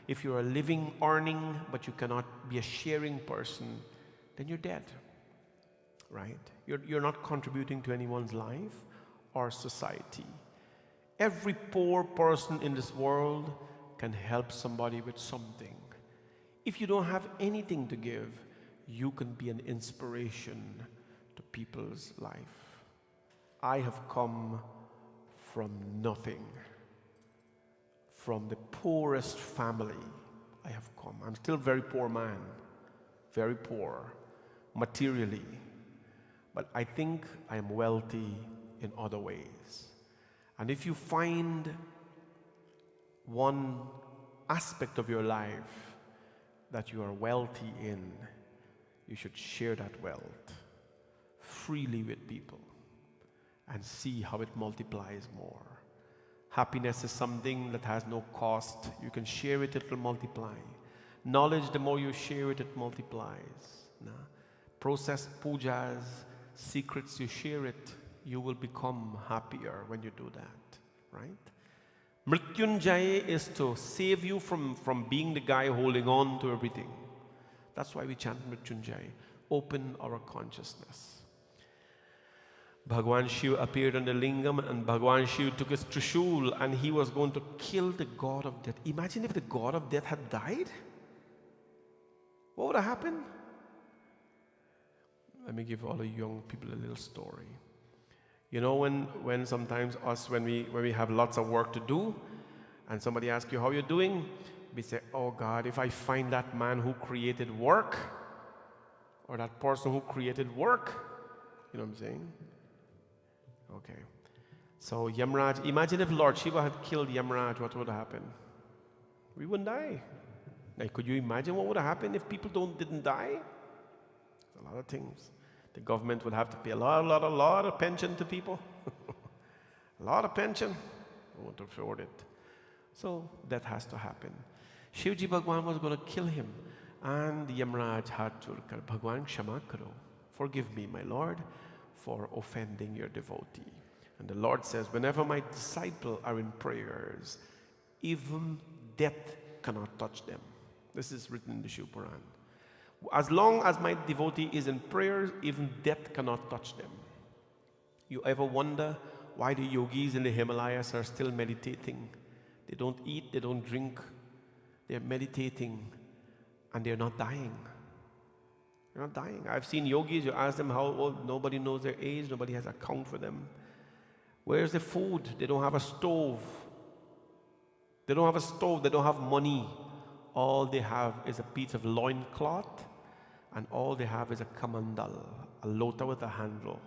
If you're a living, earning, but you cannot be a sharing person, then you're dead. Right? You're not contributing to anyone's life or society. Every poor person in this world can help somebody with something. If you don't have anything to give, you can be an inspiration to people's life. I have come from nothing. From the poorest family I have come. I'm still a very poor man. Very poor, materially. But I think I am wealthy in other ways. And if you find one aspect of your life that you are wealthy in, you should share that wealth freely with people and see how it multiplies more. Happiness is something that has no cost. You can share it, it will multiply. Knowledge, the more you share it, it multiplies. Process pujas, secrets, you share it, you will become happier when you do that, right? Mrityunjay is to save you from being the guy holding on to everything. That's why we chant Mrityunjay. Open our consciousness. Bhagwan Shiv appeared on the lingam, and Bhagwan Shiv took his trishul and he was going to kill the god of death. Imagine if the god of death had died. What would have happened? Let me give all the young people a little story. When sometimes when we have lots of work to do and somebody asks you how you're doing, we say, oh God, if I find that man who created work or that person who created work, you know what I'm saying? Okay. So Yamraj, imagine if Lord Shiva had killed Yamraj, what would have happened? We wouldn't die. Now, could you imagine what would have happened if people didn't die? A lot of things. The government would have to pay a lot of pension to people. A lot of pension. They won't afford it. So that has to happen. Shivji Bhagwan was going to kill him. And Yamraj had to, Bhagwan Kshama Karo. Forgive me, my Lord, for offending your devotee. And the Lord says, whenever my disciples are in prayers, even death cannot touch them. This is written in the Shiv Puran. As long as my devotee is in prayers, even death cannot touch them. You ever wonder why the yogis in the Himalayas are still meditating? They don't eat, they don't drink, they're meditating, and they're not dying. They're not dying. I've seen yogis, you ask them how old, nobody knows their age, nobody has a count for them. Where's the food? They don't have a stove. They don't have a stove. They don't have money. All they have is a piece of loincloth, and all they have is a kamandal, a lota with a handle.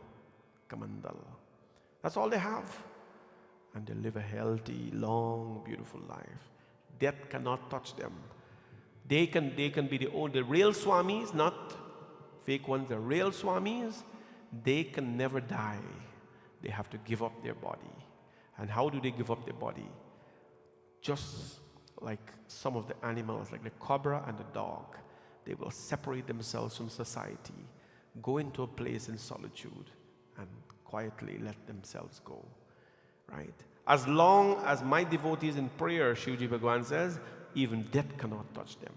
Kamandal. That's all they have. And they live a healthy, long, beautiful life. Death cannot touch them. They can be the real swamis, not fake ones, the real swamis. They can never die. They have to give up their body. And how do they give up their body? Just like some of the animals, like the cobra and the dog, they will separate themselves from society, go into a place in solitude, and quietly let themselves go. Right? As long as my devotees in prayer, Shivji Bhagwan says, even death cannot touch them.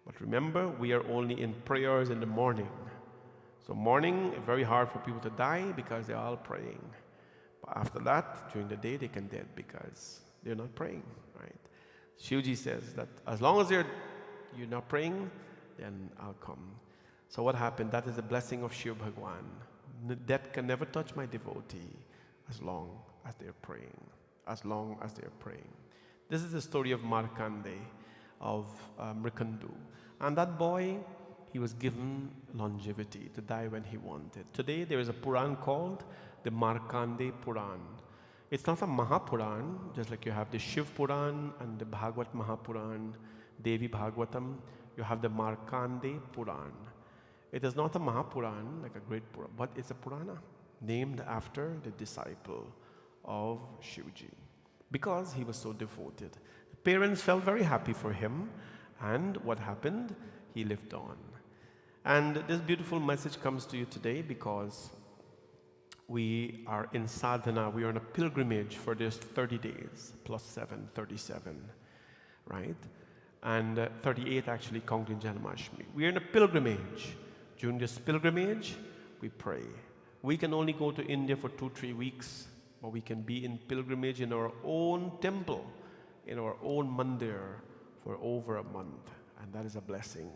But remember, we are only in prayers in the morning. So morning, very hard for people to die because they're all praying. But after that, during the day, they can dead because they're not praying, right? Shivji says that as long as you're not praying, then I'll come. So what happened? That is the blessing of Shiv Bhagwan. Death can never touch my devotee as long as they're praying. As long as they're praying. This is the story of Markandey, of Markandu. And that boy, he was given longevity to die when he wanted. Today there is a Puran called the Markandey Puran. It's not a Mahapuran, just like you have the Shiv Puran and the Bhagavad Mahapuran, Devi Bhagavatam. You have the Markandey Puran. It is not a Mahapuran, like a great Puran, but it's a Purana named after the disciple of Shivji, because he was so devoted. The parents felt very happy for him, and what happened? He lived on. And this beautiful message comes to you today because we are in sadhana, we are on a pilgrimage for this 30 days, plus 7, 37, right? And 38 actually counting Janmashtami. We are in a pilgrimage. During this pilgrimage, we pray. We can only go to India for 2-3 weeks, but we can be in pilgrimage in our own temple, in our own mandir for over a month. And that is a blessing.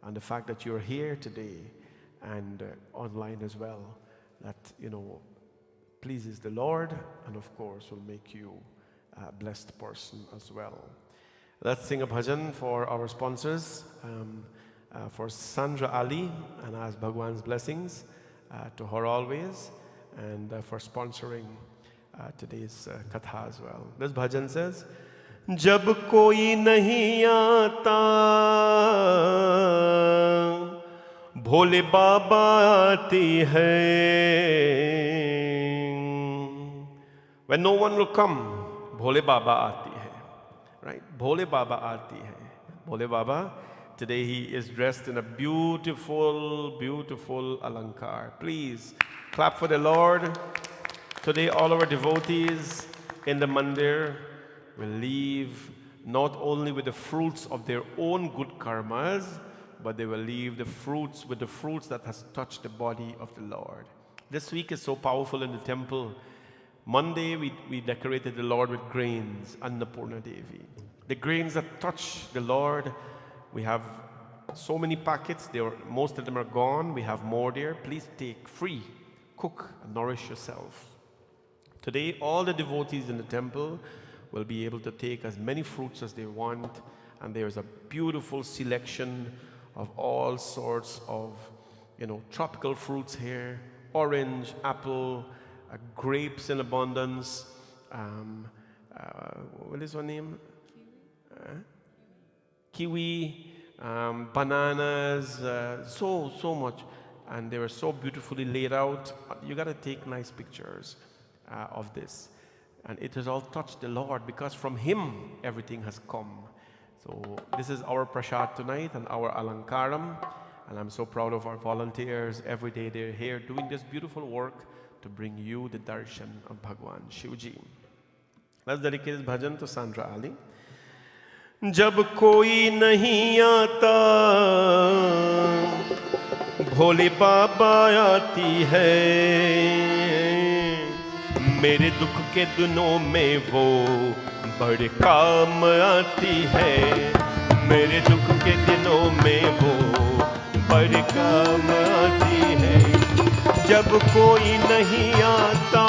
And the fact that you're here today and online as well, that, pleases the Lord, and of course will make you a blessed person as well. Let's sing a bhajan for our sponsors, for Sandra Ali, and ask Bhagwan's blessings to her always, and for sponsoring today's katha as well. This bhajan says, जब कोई नहीं आता भोले बाबा आती है. When no one will come, Bhole Baba aati hai. Right? Bhole Baba aati hai. Bhole Baba, today he is dressed in a beautiful, beautiful alankar. Please clap for the Lord. Today all our devotees in the mandir will leave not only with the fruits of their own good karmas, but they will leave the fruits with the fruits that has touched the body of the Lord. This week is so powerful in the temple. Monday we decorated the Lord with grains, Annapurna Devi. The grains that touch the Lord, we have so many packets. Most of them are gone. We have more there. Please take free, cook and nourish yourself. Today all the devotees in the temple will be able to take as many fruits as they want, and there's a beautiful selection of all sorts of tropical fruits here: orange, apple, grapes in abundance. What is one name? Kiwi, bananas, so much, and they were so beautifully laid out. You got to take nice pictures of this. And it has all touched the Lord, because from Him everything has come. So this is our prasad tonight and our alankaram. And I'm so proud of our volunteers. Every day they're here doing this beautiful work to bring you the darshan of Bhagwan Shivji. Let's dedicate this bhajan to Sandra Ali. जब कोई नहीं आता भोले बाबा आती है. मेरे दुख के दिनों में वो बड़े काम आती है. मेरे दुख के दिनों में वो बड़े काम आती है. जब कोई नहीं आता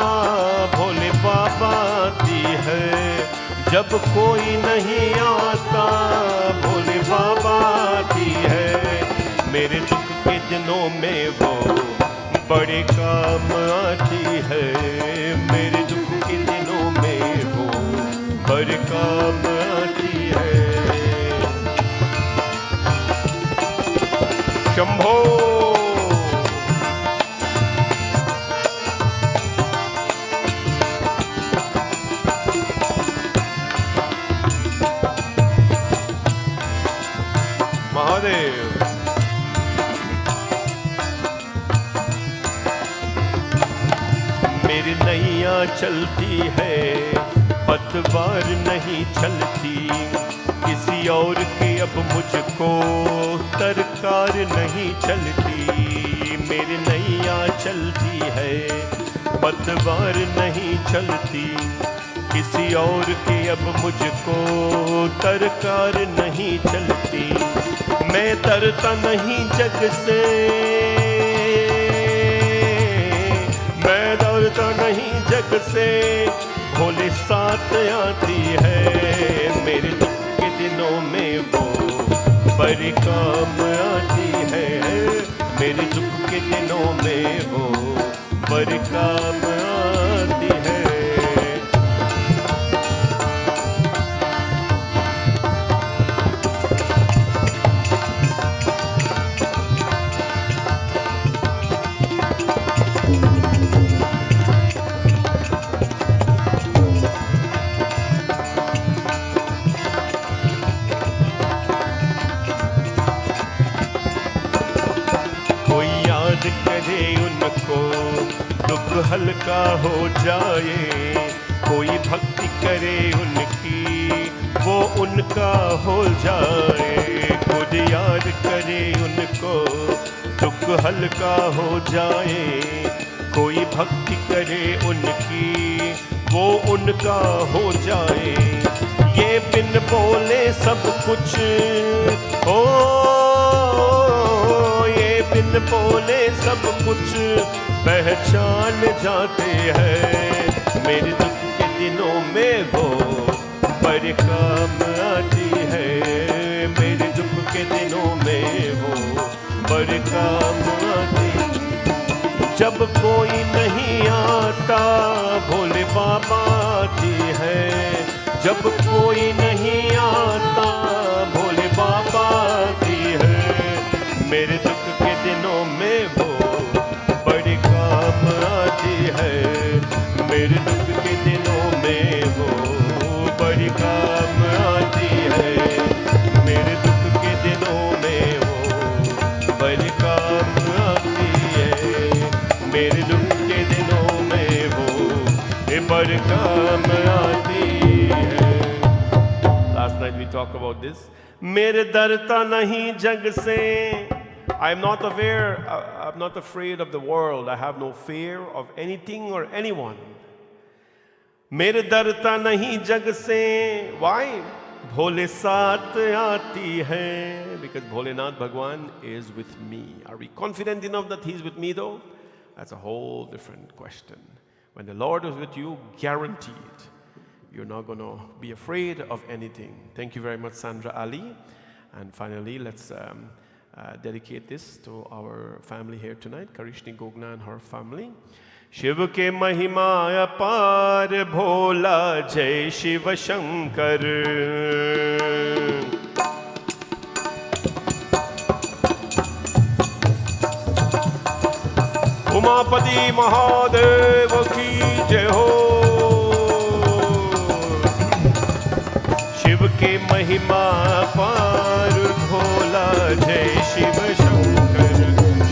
भोले बाबा आती है, जब कोई नहीं आता भोले बाबा आती है। मेरे दुख के दिनों में वो बड़े काम आती है, मेरे दुख के दिनों में वो बड़े काम आती है। शंभो महादेव। मेरी नैया चलती है पतवार नहीं चलती, किसी और की अब मुझको तरकार नहीं चलती। मेरी नैया चलती है पतवार नहीं चलती, किसी और की अब मुझको तरकार नहीं चलती। मैं तरता नहीं जग से, मैं डरता नहीं जग से, भोले साथ आती है। मेरे दुख के दिनों में वो बड़े काम आती है, मेरे दुख के दिनों में वो बड़े काम आती है। करे उनको दुख हल्का हो जाए, कोई भक्ति करे उनकी वो उनका हो जाए। खुद याद करे उनको दुख हल्का हो जाए, कोई भक्ति करे उनकी वो उनका हो जाए। ये बिन बोले सब कुछ हो, बिन बोले सब कुछ पहचान जाते हैं। मेरे दुख के दिनों में वो बड़े काम आती है, मेरे दुख के दिनों में वो बड़े काम आती। जब कोई नहीं आता भोले बाबा आती है, जब कोई नहीं आता भोले बाबा आती है। मेरे दुख के दिनों में वो बड़े काम आती है, मेरे दुख के दिनों में वो बड़े काम आती है। मेरे दुख के दिनों में वो बड़े काम आती है, मेरे दुख के दिनों में वो बड़े काम आती है। Last night we talked about this. मेरे डरता नहीं जग से, I am not I'm not afraid of the world. I have no fear of anything or anyone. मेरे डरता नहीं जग से, why? भोले साथ आती है, because Bholenath Bhagwan is with me. Are we confident enough that he is with me though? That's a whole different question. When the Lord is with you, guaranteed, you're not going to be afraid of anything. Thank you very much, Sandra Ali. And finally, let's dedicate this to our family here tonight, Karishni Gogna and her family. Shiv के महिमा अपार भोला जय शिव शंकर। उमापति महादेव की जय हो। शिव के महिमा अपार भोला जय शिव शंकर।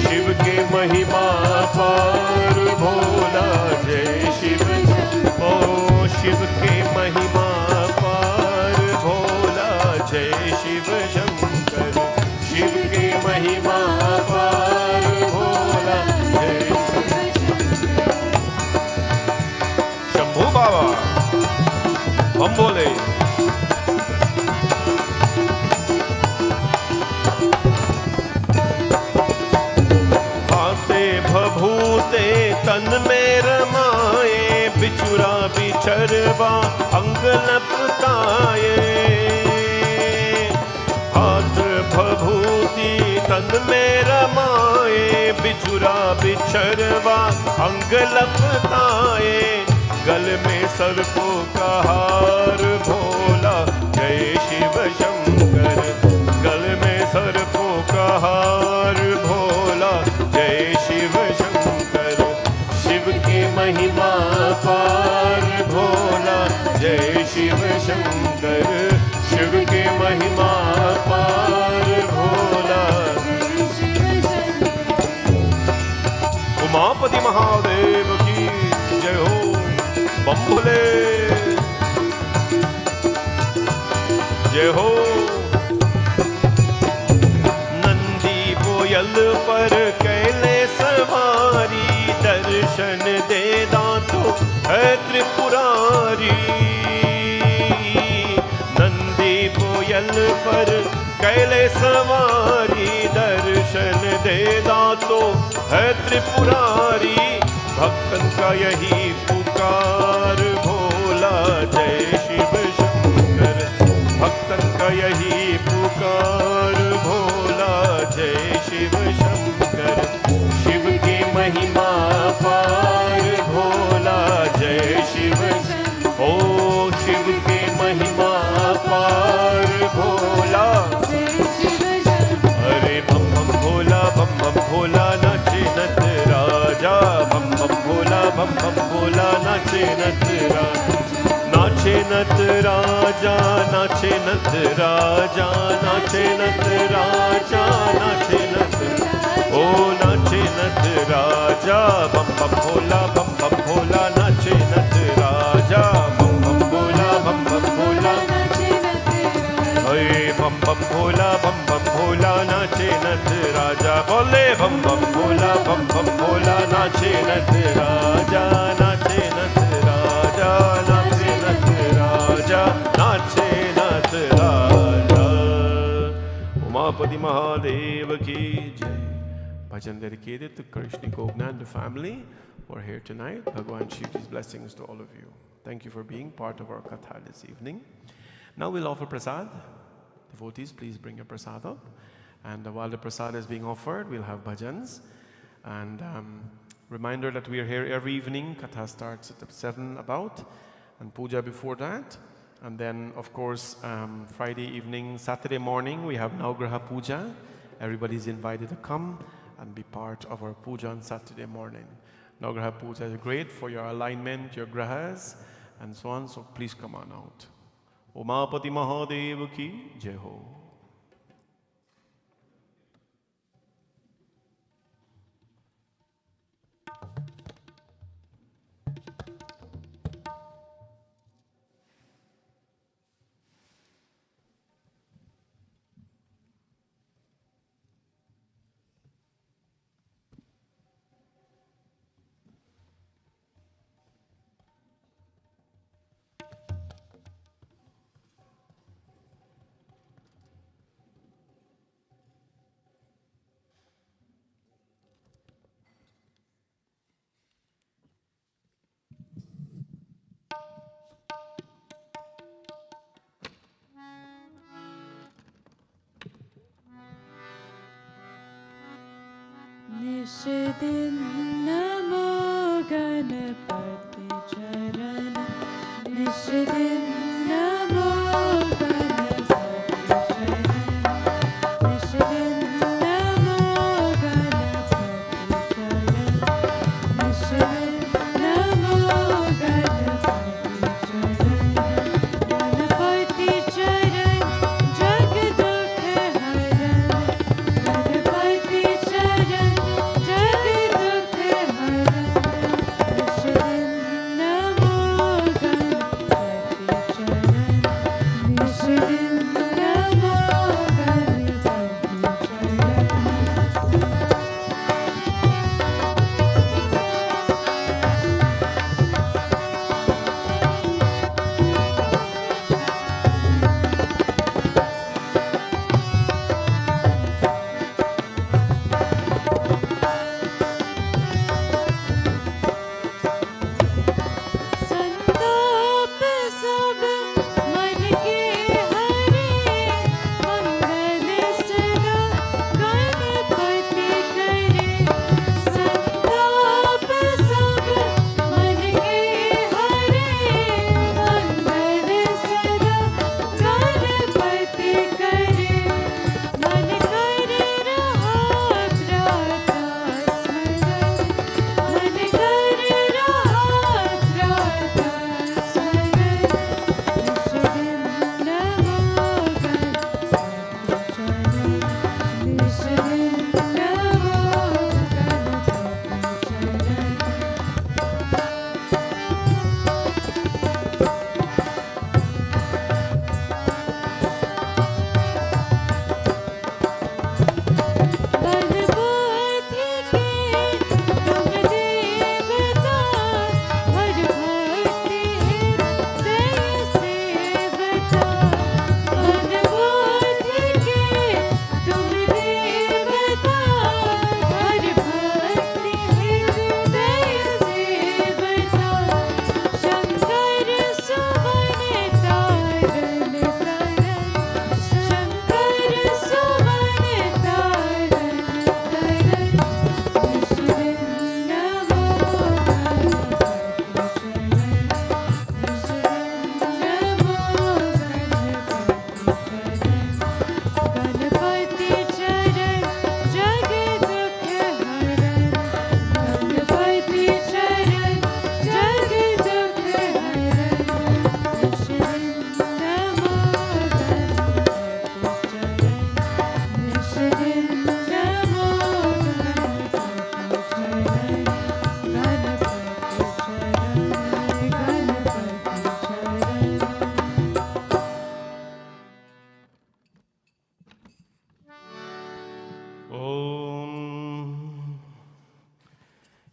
शिव के महिमा अपार भोला जय शिव। ओ शिव के महिमा अपार भोला जय शिव शंकर। शिव के महिमा अपार भोला जय शंभू बाबा। हम बोले भभूत दे तन में रमाए, बिछुरा बिछरवा अंग लपटाए। हाथ भभूति तन में रमाए, बिछुरा बिछरवा अंग लपटाए। गल में सर्पों का हार भोला, जय शिव शंकर। गल में सर्पों का हार भोला, जय शिव शंकर। शिव की महिमा पार भोला, जय शिव शंकर। शिव की महिमा पार भोला। उमापति महादेव की जय हो। बम भोले जय हो। नंदी कोयल पर कैले सवारी, दर्शन दे दातो है त्रिपुरारी। नंदी कोयल पर कैले सवारी, दर्शन दे दातो है त्रिपुरारी। भक्तन का यही पुकार भोला, जय शिव शंकर। भक्तन का यही पुकार भोला, जय शिव शंकर। शिव की महिमा पार भोला, जय शिव। ओ शिव की महिमा पार भोला। अरे बम बम भोला, बम बम भोला, नाचे नत राजा। बम बम भोला, बम बम भोला, नाचे नत राजा। नाचे नत राजा, नाचे नत राजा, नाचे नत राजा, नाचे नत। ओ नाचे नत राजा। बम बम भोला, बम बम भोला, नाचे नत राजा। बम बम भोला, बम बम भोला, अरे बम बम भोला, बम बम भोला, नाचे नत राजा। बोले बम बम भोला, बम बम भोला, नाचे नत राजा। नाचे नत राजा, नाचे नत राजा, नाचे नत राजा। उमापति महादेव की जय। Bhajan dedicated to Krishna Gogna and the family who are here tonight. Bhagwan Shivji's blessings to all of you. Thank you for being part of our katha this evening. Now we'll offer prasad. Devotees, please bring your prasad up. And while the prasad is being offered, we'll have bhajans. And reminder that we are here every evening. Katha starts at 7 about, and puja before that. And then, of course, Friday evening, Saturday morning, we have Navgraha Puja. Everybody's invited to come and be part of our puja on Saturday morning. Navgraha Puja is great for your alignment, your grahas, and so on. So please come on out. Umapati Mahadev की जय हो। निषदिन नमो गणपति चरण। निषदिन नमो गणपति चरण। निषदिन नमो गणपति चरण। निषदिन नमो गणपति चरण। गणपति चरण जग दुख हरण। गणपति चरण जग दुख हरण। निषदिन नमो गणपति चरण।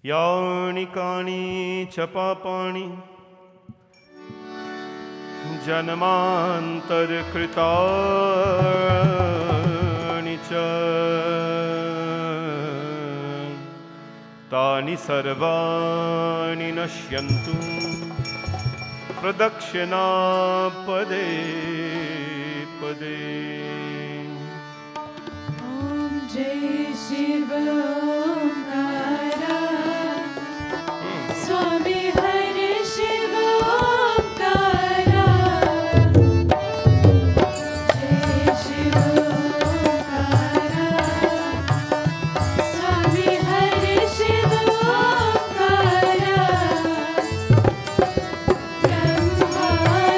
यानि कानि च पापानि जन्मान्तरकृतानि च तानि सर्वाणि नश्यन्तु प्रदक्षिणा पदे पदे। ॐ जय शिव ओंकारा स्वामी हरि शिव ओंकारा जय शिव ओंकारा स्वामी हरि शिव ओंकारा ब्रह्मा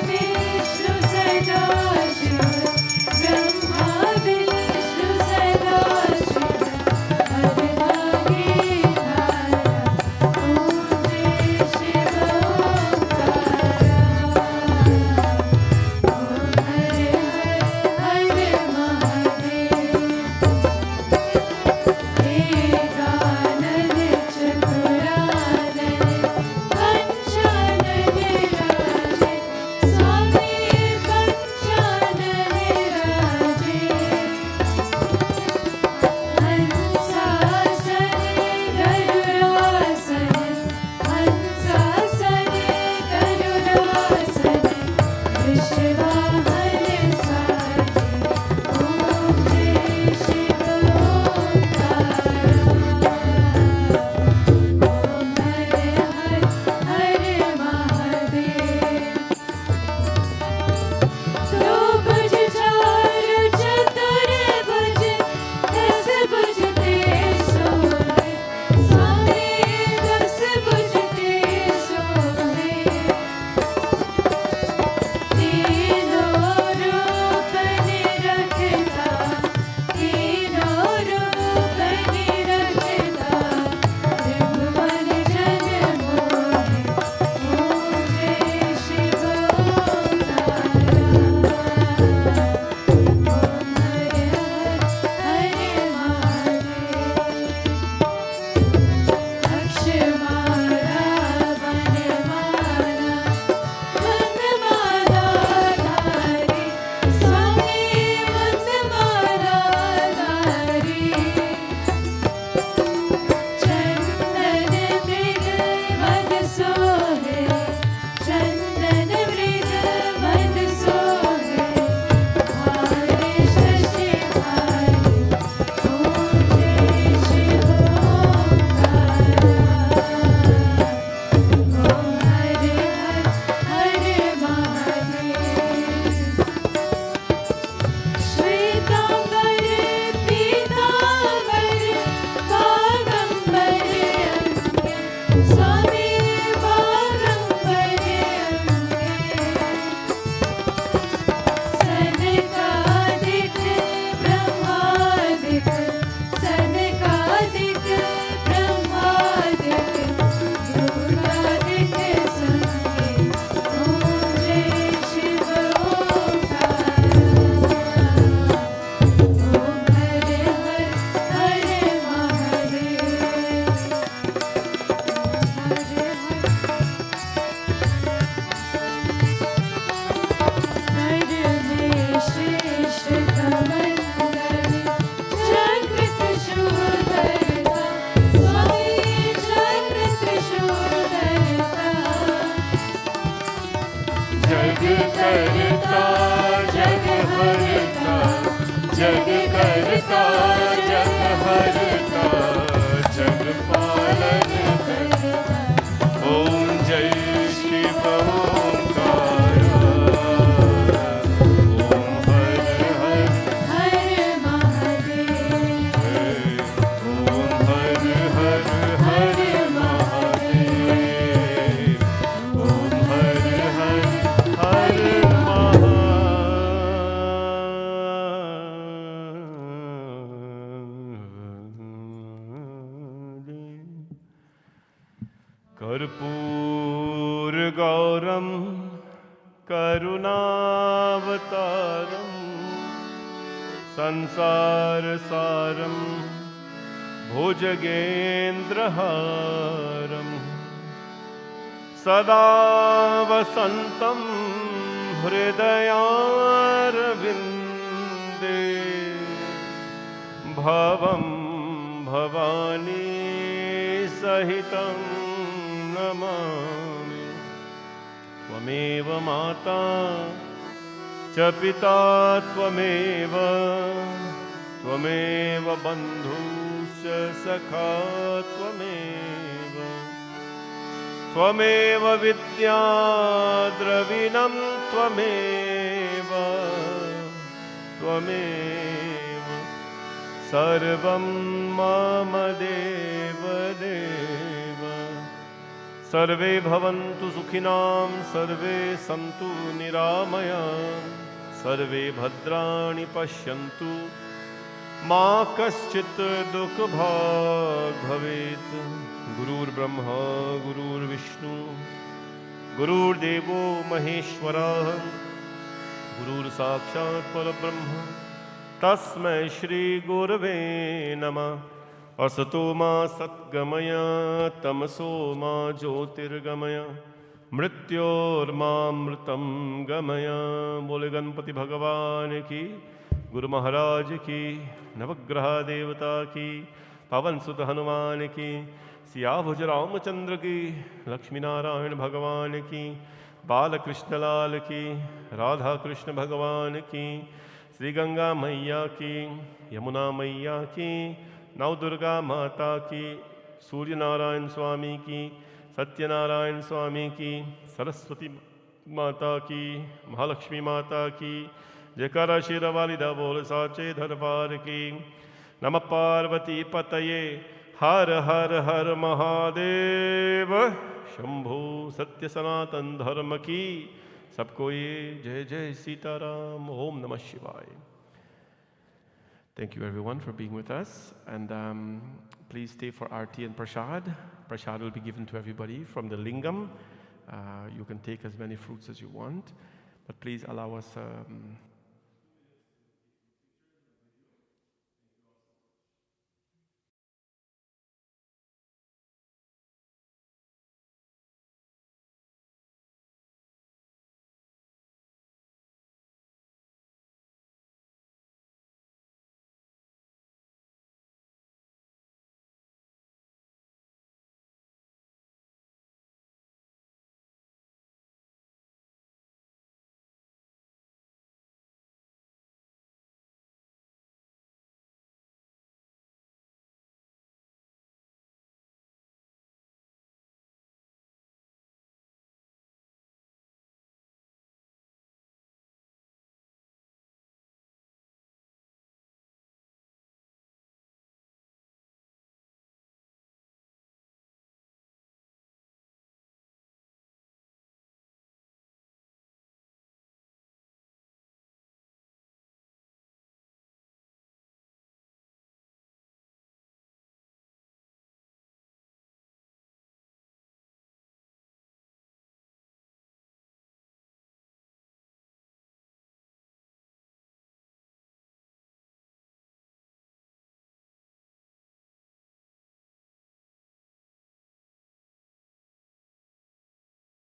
विष्णु सदाशिव ब्रह्मा विष्णु सदाशिव हर भागे धारा ॐ जय शिव ओंकारा ॐ हर हर महादेव एकानन चतुरानन पंचानन राजे स्वामी पंचानन राजे हंसासन गरुडासन हंसासन गरुडासन विश्ववाहन साजे ॐ जय शिव ओंकारा ॐ हर हर महादेव दो भुज चार चतुर्भुज दस भुज ते सोहे स्वामी दस भुज ते सोहे तीनों रूप निरखता तीनों रूप निरखता त्रिभुवन जन मोहे ॐ जय शिव ओंकारा ॐ हर हर महादेव अक्षमाला वनमाला वनमाला धारी स्वामी वनमाला धारी चंदन मृग मन सोहे चंदन मृग मन सोहे हारे शशि हारे ॐ जय शिव ओंकारा ॐ हर हर महादेव श्वेतांबर पीतांबर बागंबर अंगे स्वामी बागंबर अंगे सनकादिक ब्रह्मादिक सनकादिक ब्रह्मादिक दुर्गादिक संगे ॐ जय शिव ओंकारा ॐ हर हर महादेव हर में श्रेष्ठ कमंडल चक्र त्रिशूल धरता स्वामी चक्र त्रिशूल धरता जग करता जग हरता जग करता जग हरता जग पालन करता। ओम जय शिव ओंकारा ओम हर हर हर महादेव ओम हर हर हर महादेव ओम हर हर हर महादेव। कर्पूरगौरं करुणावतारं संसारसारं भुजगेन्द्रहारं सदा वसन्तं हृदयारविन्दे भवं भवानी सहितं नमामि। त्वमेव माता च पिता त्वमेव त्वमेव बन्धुश्च सखा त्वमेव त्वमेव विद्या द्रविणं त्वमेव त्वमेव सर्वं मम देव देव। सर्वे भवन्तु सुखिनां सर्वे सन्तु निरामयाः सर्वे भद्राणि पश्यन्तु मा कश्चित् दुःखभाग् भवेत्। गुरुर्ब्रह्मा गुरुर्विष्णु गुरुर्देवो महेश्वरः गुरुर्साक्षात् परब्रह्म तस्मै श्रीगुरवे नमः। असतो मा सद्गमय तमसो मा ज्योतिर्गमय मृत्योर्मामृतं गमय। बोले गणपति भगवान की, गुरु महाराज की, नवग्रह देवता की, पवन सुत हनुमान की, सियाभुज रामचंद्र की, लक्ष्मी नारायण भगवान की, बालकृष्ण लाल की, राधा कृष्ण भगवान की, श्री गंगा मैया की, यमुना मैया की, नव दुर्गा माता की, सूर्य नारायण स्वामी की, सत्यनारायण स्वामी की, सरस्वती माता की, महालक्ष्मी माता की, जयकारा शेरावाली दा बोल साचे दरबार की। नमः पार्वती पतये हर हर हर महादेव शंभो सत्य सनातन धर्म की। सबको ये जय जय सीताराम। ओम नमः शिवाय। Thank you everyone for being with us, and please stay for Aarti and Prasad. Prasad will be given to everybody from the lingam. You can take as many fruits as you want, but please allow us